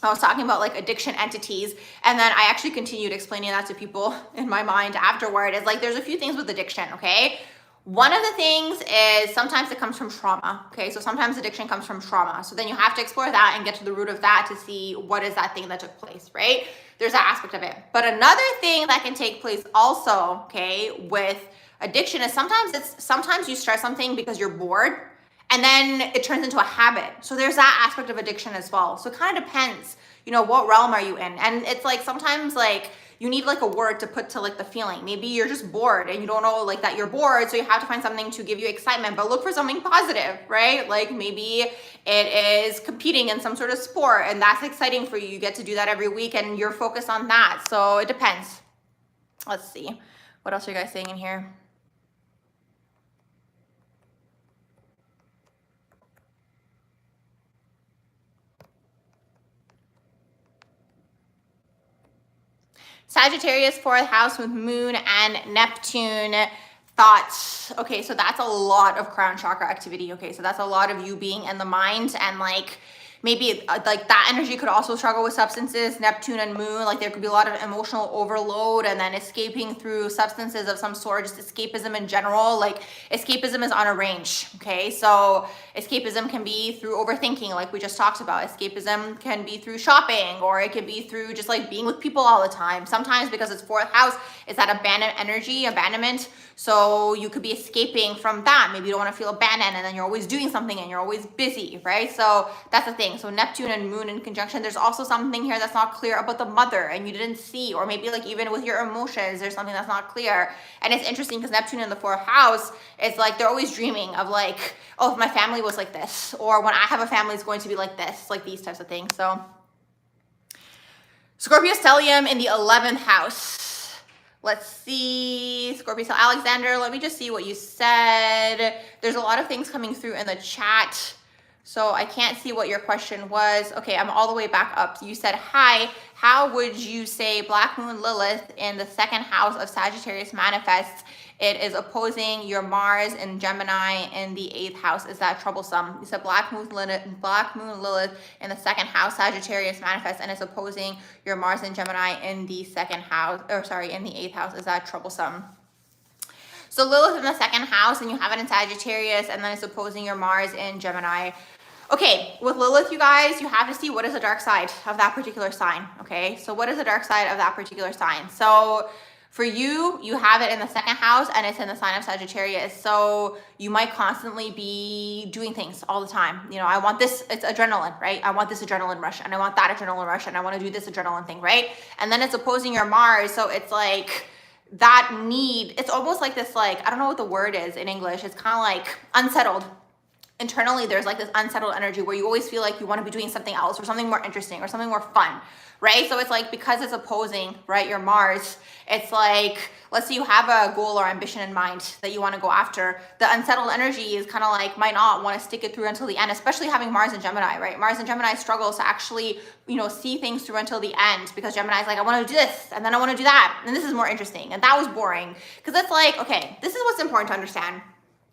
I was talking about like addiction entities. And then I actually continued explaining that to people in my mind afterward. It's like, there's a few things with addiction, okay? One of the things is sometimes it comes from trauma, okay? So sometimes addiction comes from trauma. So then you have to explore that and get to the root of that to see what is that thing that took place, right? There's that aspect of it. But another thing that can take place also, okay, with addiction is sometimes you start something because you're bored and then it turns into a habit. So there's that aspect of addiction as well. So it kind of depends, you know, what realm are you in? And it's like sometimes like, you need like a word to put to like the feeling. Maybe you're just bored and you don't know like that you're bored. So you have to find something to give you excitement, but look for something positive, right? Like maybe it is competing in some sort of sport and that's exciting for you. You get to do that every week and you're focused on that. So it depends. Let's see. What else are you guys saying in here? Sagittarius, 4th house with Moon and Neptune. Thoughts. Okay, so that's a lot of crown chakra activity. Okay, so that's a lot of you being in the mind and like maybe like that energy could also struggle with substances, Neptune and Moon. Like there could be a lot of emotional overload and then escaping through substances of some sort, just escapism in general. Like escapism is on a range, okay? So escapism can be through overthinking, like we just talked about. Escapism can be through shopping, or it could be through just like being with people all the time. Sometimes because it's fourth house, it's that abandonment. So you could be escaping from that. Maybe you don't want to feel abandoned and then you're always doing something and you're always busy, right? So that's the thing. So Neptune and Moon in conjunction, there's also something here that's not clear about the mother and you didn't see, or maybe like even with your emotions, there's something that's not clear. And it's interesting because Neptune in the fourth house, it's like they're always dreaming of like, oh, if my family was like this, or when I have a family, it's going to be like this, like these types of things. So Scorpio stellium in the 11th house. Let's see, Scorpio. So Alexander, let me just see what you said. There's a lot of things coming through in the chat, so I can't see what your question was. Okay, I'm all the way back up. You said, hi, how would you say Black Moon Lilith in the second house of Sagittarius manifests? It is opposing your Mars and Gemini in the 8th house. Is that troublesome? You said Black Moon Lilith in the second house, Sagittarius manifests, and it's opposing your Mars and Gemini in the second house, or sorry, in the 8th house. Is that troublesome? So Lilith in the second house, and you have it in Sagittarius, and then it's opposing your Mars in Gemini. Okay, with Lilith, you guys, you have to see what is the dark side of that particular sign, okay? So what is the dark side of that particular sign? So for you, you have it in the second house and it's in the sign of Sagittarius. So you might constantly be doing things all the time. You know, I want this, it's adrenaline, right? I want this adrenaline rush and I want that adrenaline rush and I want to do this adrenaline thing, right? And then it's opposing your Mars. So it's like that need, it's almost like this, like, I don't know what the word is in English. It's kind of like unsettled. Internally, there's like this unsettled energy where you always feel like you want to be doing something else or something more interesting or something more fun, right? So it's like, because it's opposing, right, your Mars, it's like, let's say you have a goal or ambition in mind that you want to go after. The unsettled energy is kind of like, might not want to stick it through until the end, especially having Mars and Gemini, right? Mars and Gemini struggles to actually, you know, see things through until the end, because Gemini is like, I want to do this and then I want to do that. And this is more interesting. And that was boring, because it's like, okay, this is what's important to understand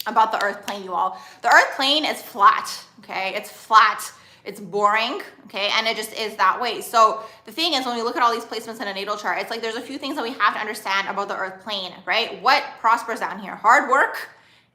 about the earth plane, you all. The earth plane is flat, okay? It's flat, it's boring, okay? And it just is that way. So the thing is, when we look at all these placements in a natal chart, it's like there's a few things that we have to understand about the earth plane, right? What prospers down here? Hard work,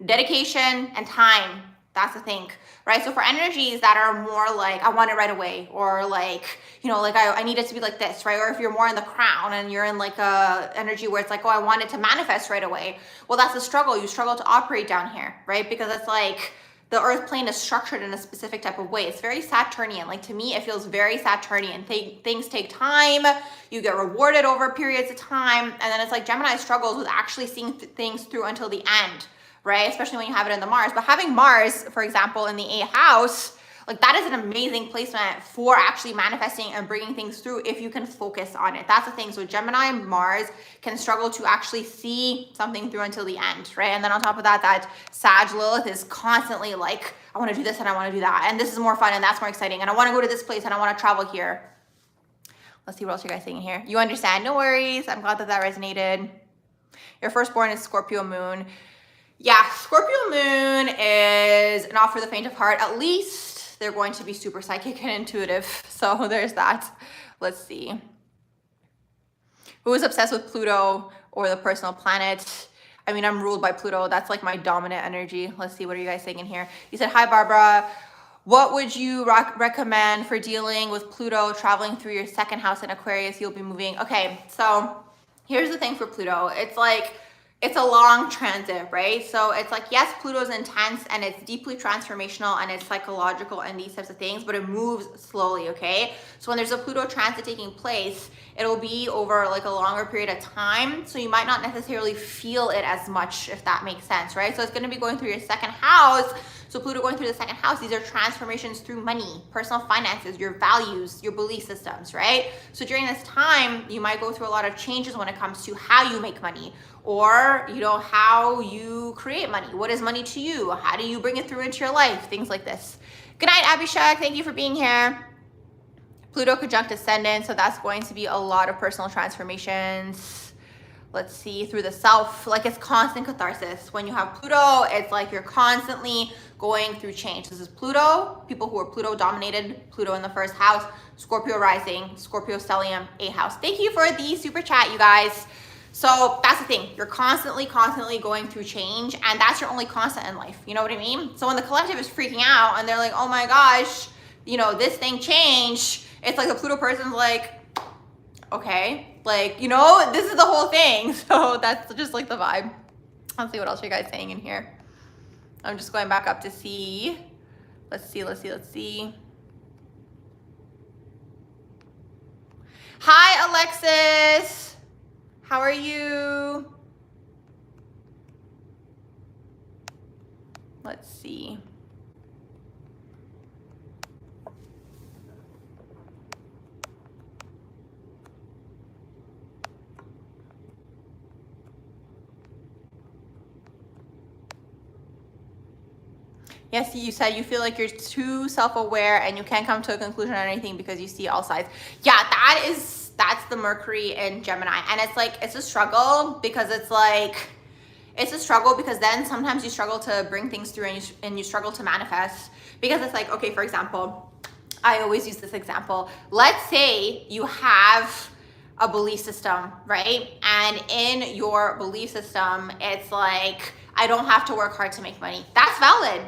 dedication, and time. That's the thing, right? So for energies that are more like, I want it right away, or like, you know, like I need it to be like this, right? Or if you're more in the crown and you're in like a energy where it's like, oh, I want it to manifest right away. Well, that's a struggle. You struggle to operate down here, right? Because it's like the earth plane is structured in a specific type of way. It's very Saturnian. Like, to me, it feels very Saturnian. Things take time. You get rewarded over periods of time. And then it's like Gemini struggles with actually seeing things through until the end, right? Especially when you have it in the Mars. But having Mars, for example, in the 8th house, like that is an amazing placement for actually manifesting and bringing things through if you can focus on it. That's the thing. So Gemini and Mars can struggle to actually see something through until the end, right? And then on top of that, that Sag Lilith is constantly like, I want to do this and I want to do that. And this is more fun and that's more exciting. And I want to go to this place and I want to travel here. Let's see what else you guys saying here. You understand? No worries. I'm glad that that resonated. Your firstborn is Scorpio moon. Yeah, Scorpio moon is not for the faint of heart. At least they're going to be super psychic and intuitive. So there's that. Let's see. Who is obsessed with Pluto or the personal planet? I mean, I'm ruled by Pluto. That's like my dominant energy. Let's see. What are you guys saying in here? You said, hi, Barbara. What would you recommend for dealing with Pluto traveling through your second house in Aquarius? You'll be moving. Okay, so here's the thing for Pluto. It's like, it's a long transit, right? So it's like, yes, Pluto's intense and it's deeply transformational and it's psychological and these types of things, but it moves slowly, okay? So when there's a Pluto transit taking place, it'll be over like a longer period of time. So you might not necessarily feel it as much, if that makes sense, right? So it's gonna be going through your second house. So Pluto going through the second house, these are transformations through money, personal finances, your values, your belief systems, right? So during this time, you might go through a lot of changes when it comes to how you make money, or, you know, how you create money. What is money to you? How do you bring it through into your life? Things like this. Good night, Abhishek. Thank you for being here. Pluto conjunct ascendant, so that's going to be a lot of personal transformations. Let's see, through the self, like it's constant catharsis. When you have Pluto, it's like you're constantly going through change. This is Pluto, people who are Pluto dominated, Pluto in the first house, Scorpio rising, Scorpio stellium, 8th house. Thank you for the super chat, you guys. So that's the thing. You're constantly going through change, and that's your only constant in life. You know what I mean? So when the collective is freaking out and they're like, oh my gosh, you know, this thing changed, it's like the Pluto person's like, okay, like, you know, this is the whole thing. So that's just like the vibe. Let's see what else you guys saying in here. I'm just going back up to see. Let's see. Hi, Alexis. How are you? Let's see. Yes, you said you feel like you're too self-aware and you can't come to a conclusion on anything because you see all sides. Yeah, that's the Mercury in Gemini. And it's like, it's a struggle because it's like, it's a struggle because then sometimes you struggle to bring things through and you struggle to manifest because it's like, okay, for example, I always use this example. Let's say you have a belief system, right? And in your belief system, it's like, I don't have to work hard to make money. That's valid.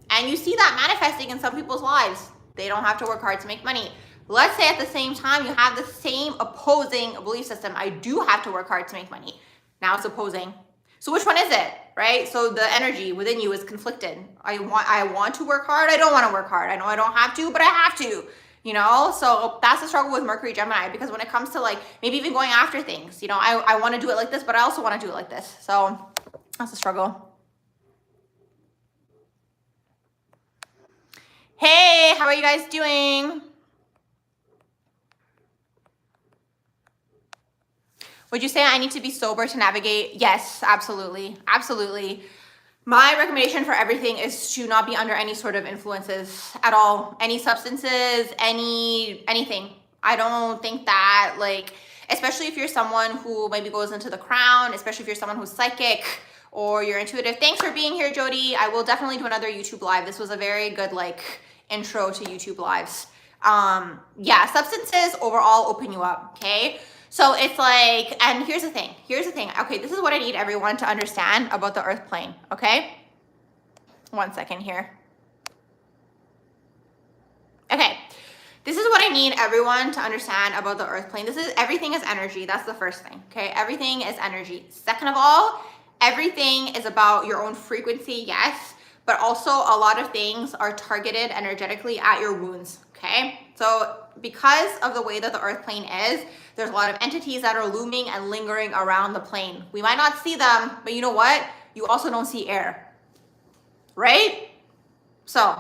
And you see that manifesting in some people's lives. They don't have to work hard to make money. Let's say at the same time, you have the same opposing belief system. I do have to work hard to make money. Now it's opposing. So which one is it, right? So the energy within you is conflicted. I want to work hard. I don't want to work hard. I know I don't have to, but I have to, you know? So that's the struggle with Mercury Gemini, because when it comes to like, maybe even going after things, you know, I want to do it like this, but I also want to do it like this. So that's the struggle. Hey, how are you guys doing? Would you say I need to be sober to navigate? Yes, absolutely. Absolutely. My recommendation for everything is to not be under any sort of influences at all. Any substances, anything. I don't think that, like, especially if you're someone who maybe goes into the crown, especially if you're someone who's psychic or you're intuitive. Thanks for being here, Jody. I will definitely do another YouTube live. This was a very good, like, intro to YouTube lives. Yeah, substances overall open you up, okay? So it's like, and here's the thing. Okay, this is what I need everyone to understand about the earth plane, okay? 1 second here. Okay, this is what I need everyone to understand about the earth plane. Everything is energy. That's the first thing, okay? Everything is energy. Second of all, everything is about your own frequency, yes, but also a lot of things are targeted energetically at your wounds, okay? So because of the way that the earth plane is, there's a lot of entities that are looming and lingering around the plane. We might not see them, but you know what? You also don't see air, right? So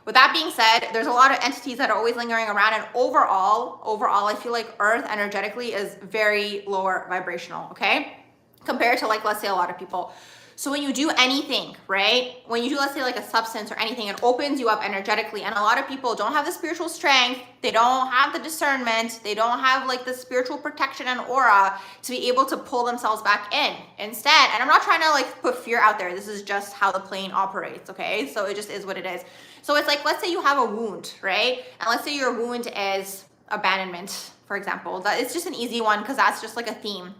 with that being said, there's a lot of entities that are always lingering around, and overall, I feel like earth energetically is very lower vibrational, okay? Compared to, like, let's say a lot of people. So when you do anything, right? When you do, let's say, like a substance or anything, it opens you up energetically. And a lot of people don't have the spiritual strength. They don't have the discernment. They don't have, like, the spiritual protection and aura to be able to pull themselves back in instead. And I'm not trying to, like, put fear out there. This is just how the plane operates, okay? So it just is what it is. So it's like, let's say you have a wound, right? And let's say your wound is abandonment, for example. It's just an easy one because that's just like a theme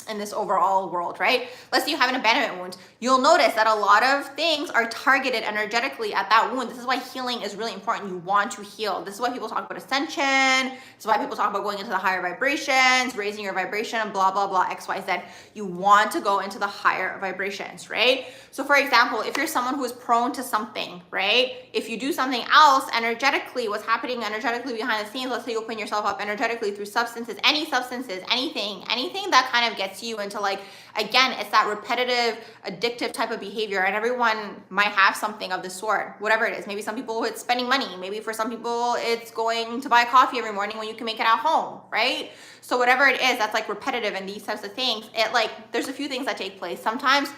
in this overall world, right? Let's say you have an abandonment wound. You'll notice that a lot of things are targeted energetically at that wound. This is why healing is really important. You want to heal. This is why people talk about ascension. This is why people talk about going into the higher vibrations, raising your vibration, blah, blah, blah, X, Y, Z. You want to go into the higher vibrations, right? So for example, if you're someone who is prone to something, right? If you do something else energetically, what's happening energetically behind the scenes, let's say you open yourself up energetically through substances, anything that kind of gets you into, like, again, it's that repetitive, addictive type of behavior, and everyone might have something of this sort, whatever it is. Maybe some people it's spending money. Maybe for some people it's going to buy coffee every morning when you can make it at home, right? So whatever it is that's like repetitive and these types of things, it, like, there's a few things that take place. Sometimes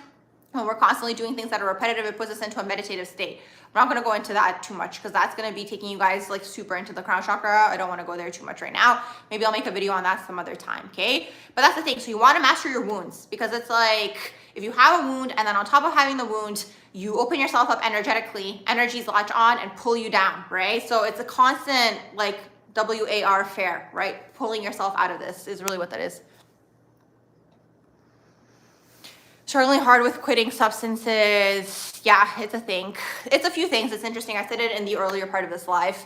When we're constantly doing things that are repetitive, it puts us into a meditative state. I'm not going to go into that too much because that's going to be taking you guys like super into the crown chakra. I don't want to go there too much right now. Maybe I'll make a video on that some other time, okay? But that's the thing. So you want to master your wounds, because it's like if you have a wound and then on top of having the wound, you open yourself up energetically, energies latch on and pull you down, right? So it's a constant like WAR fair, right? Pulling yourself out of this is really what that is. Struggling hard with quitting substances. Yeah, it's a thing. It's a few things. It's interesting. I said it in the earlier part of this live.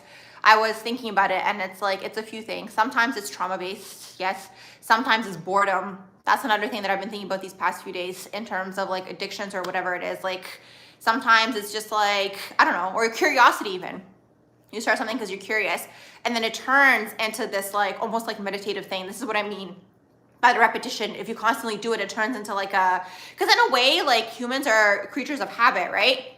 I was thinking about it and it's like, it's a few things. Sometimes it's trauma-based. Yes. Sometimes it's boredom. That's another thing that I've been thinking about these past few days in terms of like addictions or whatever it is. Like sometimes it's just like, I don't know, or curiosity even. You start something because you're curious and then it turns into this like almost like meditative thing. This is what I mean by the repetition. If you constantly do it, it turns into like a, because in a way, like humans are creatures of habit, right?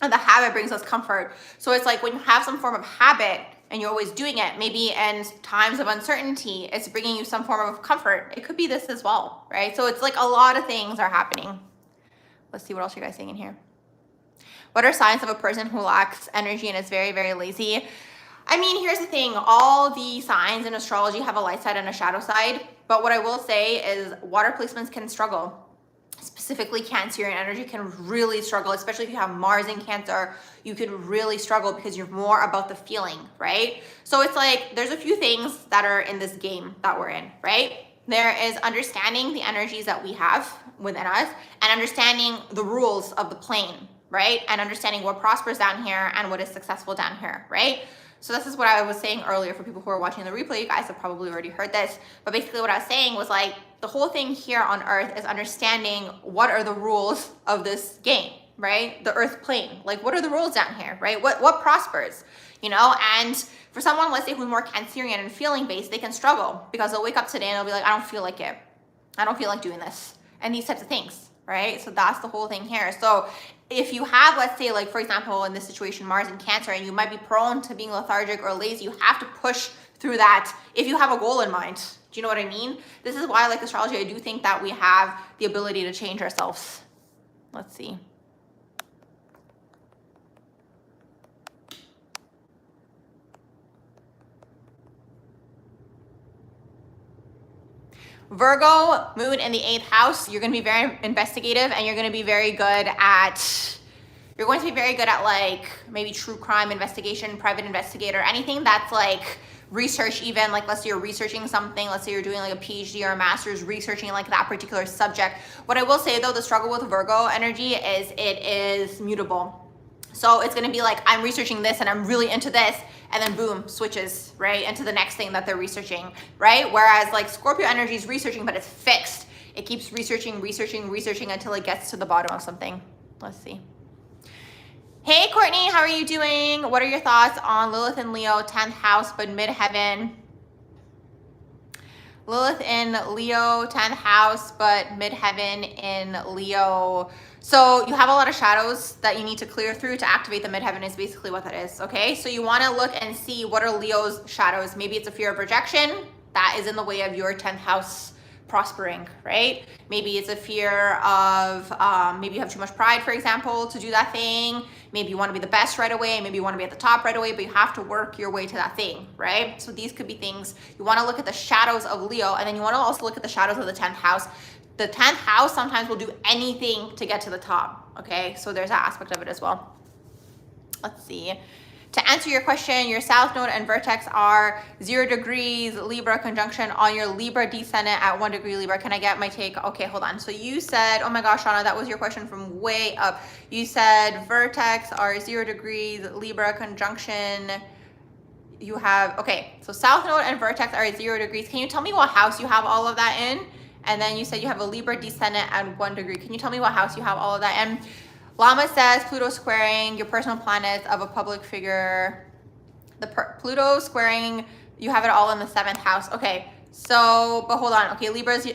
And the habit brings us comfort. So it's like when you have some form of habit and you're always doing it, maybe in times of uncertainty, it's bringing you some form of comfort. It could be this as well, right? So it's like a lot of things are happening. Let's see what else you guys saying in here. What are signs of a person who lacks energy and is very, very lazy? I mean, here's the thing. All the signs in astrology have a light side and a shadow side. But what I will say is water placements can struggle. Specifically, Cancerian energy can really struggle, especially if you have Mars in Cancer. You can really struggle because you're more about the feeling, right? So it's like there's a few things that are in this game that we're in, right? There is understanding the energies that we have within us and understanding the rules of the plane, right? And understanding what prospers down here and what is successful down here, right? So this is what I was saying earlier for people who are watching the replay. You guys have probably already heard this, but basically what I was saying was like the whole thing here on Earth is understanding what are the rules of this game, right? The Earth plane, like what are the rules down here, right? What prospers, you know? And for someone, let's say who's more Cancerian and feeling based, they can struggle because they'll wake up today and they'll be like, I don't feel like it. I don't feel like doing this. And these types of things, right? So that's the whole thing here. So if you have, let's say, like, for example, in this situation, Mars in Cancer, and you might be prone to being lethargic or lazy, you have to push through that if you have a goal in mind. Do you know what I mean? This is why, like astrology, I do think that we have the ability to change ourselves. Let's see. Virgo, moon in the 8th house, you're going to be very investigative and you're going to be very good at, you're going to be very good at like maybe true crime investigation, private investigator, anything that's like research even, like let's say you're researching something, let's say you're doing like a PhD or a master's researching like that particular subject. What I will say though, the struggle with Virgo energy is it is mutable. So it's going to be like, I'm researching this and I'm really into this. And then boom, switches, right, into the next thing that they're researching, right? Whereas like Scorpio energy is researching, but it's fixed. It keeps researching until it gets to the bottom of something. Let's see. Hey, Courtney, how are you doing? What are your thoughts on Lilith in Leo, 10th house, but midheaven? Lilith in Leo, 10th house, but midheaven in Leo. So you have a lot of shadows that you need to clear through to activate the midheaven is basically what that is, okay? So you want to look and see what are Leo's shadows. Maybe it's a fear of rejection that is in the way of your 10th house prospering, right? Maybe it's a fear of, maybe you have too much pride, for example, to do that thing. Maybe you want to be the best right away. Maybe you want to be at the top right away, but you have to work your way to that thing, right? So these could be things. You want to look at the shadows of Leo, and then you want to also look at the shadows of the 10th house. The 10th house sometimes will do anything to get to the top, okay? So there's that aspect of it as well. Let's see. To answer your question, your South Node and Vertex are 0 degrees Libra conjunction on your Libra descendant at 1 degree Libra. Can I get my take? Okay, hold on. So you said, oh my gosh, Shauna, that was your question from way up. You said Vertex are 0 degrees Libra conjunction. You have, okay, so South Node and Vertex are 0 degrees. Can you tell me what house you have all of that in? And then you said you have a Libra descendant at 1 degree. Can you tell me what house you have all of that in? Lama says Pluto squaring your personal planets of a public figure. The Pluto squaring, you have it all in the 7th house. Okay, so, but hold on. Okay, Libra's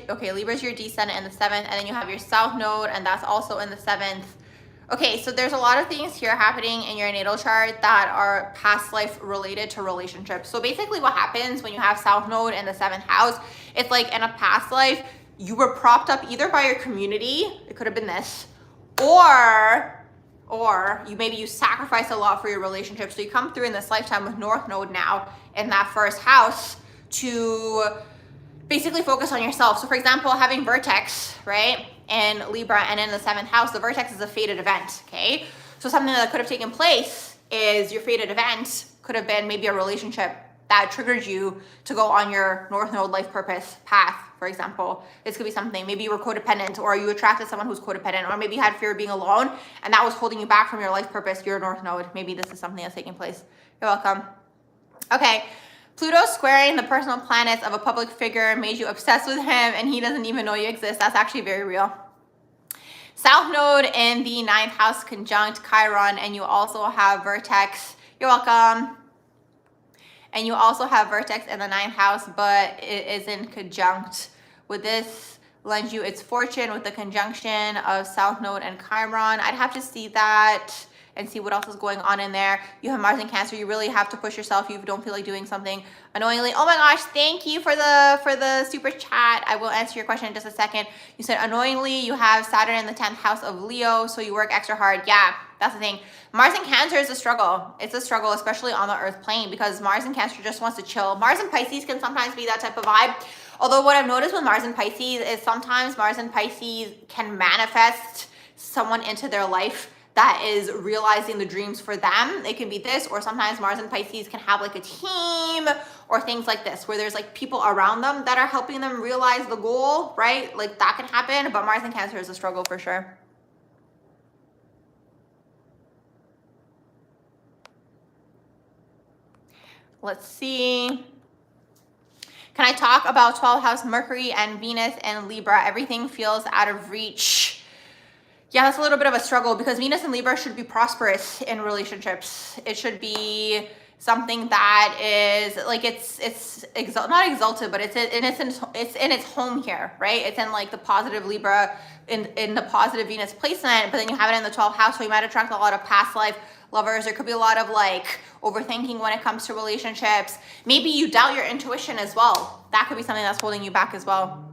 your descendant in the 7th, and then you have your South Node, and that's also in the 7th. Okay, so there's a lot of things here happening in your natal chart that are past life related to relationships. So basically what happens when you have South Node in the 7th house, it's like in a past life, you were propped up either by your community, it could have been this, Or maybe you sacrifice a lot for your relationship. So you come through in this lifetime with North Node now in that first house to basically focus on yourself. So for example, having Vertex, right, in Libra and in the 7th house, the Vertex is a fated event, okay? So something that could have taken place is your fated event could have been maybe a relationship that triggered you to go on your North Node life purpose path, for example. This could be something, maybe you were codependent, or you attracted someone who's codependent, or maybe you had fear of being alone and that was holding you back from your life purpose, your North Node. Maybe this is something that's taking place. You're welcome. Okay, Pluto squaring the personal planets of a public figure made you obsessed with him and he doesn't even know you exist. That's actually very real. South Node in the 9th house conjunct Chiron, and you also have Vertex. You're welcome. And you also have Vertex in the 9th house, but it isn't conjunct. With this lends you its fortune with the conjunction of South Node and Chiron. I'd have to see that and see what else is going on in there. You have Mars in Cancer. You really have to push yourself. You don't feel like doing something annoyingly. Oh my gosh, thank you for the super chat. I will answer your question in just a second. You said annoyingly, you have Saturn in the 10th house of Leo, so you work extra hard. Yeah, that's the thing. Mars in Cancer is a struggle. It's a struggle, especially on the earth plane, because Mars in Cancer just wants to chill. Mars in Pisces can sometimes be that type of vibe. Although what I've noticed with Mars in Pisces is sometimes Mars in Pisces can manifest someone into their life that is realizing the dreams for them. It can be this, or sometimes Mars and Pisces can have like a team or things like this, where there's like people around them that are helping them realize the goal, right? Like that can happen, but Mars and Cancer is a struggle for sure. Let's see. Can I talk about 12th house Mercury and Venus and Libra? Everything feels out of reach. Yeah, that's a little bit of a struggle because Venus and Libra should be prosperous in relationships. It should be something that is like not exalted, but it's in its home here, right? It's in like the positive Libra in the positive Venus placement, but then you have it in the 12th house, so you might attract a lot of past life lovers. There could be a lot of like overthinking when it comes to relationships. Maybe you doubt your intuition as well. That could be something that's holding you back as well.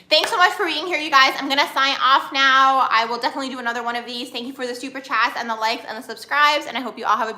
Thanks so much for being here, you guys. I'm gonna sign off now. I will definitely do another one of these. Thank you for the super chats and the likes and the subscribes, and I hope you all have a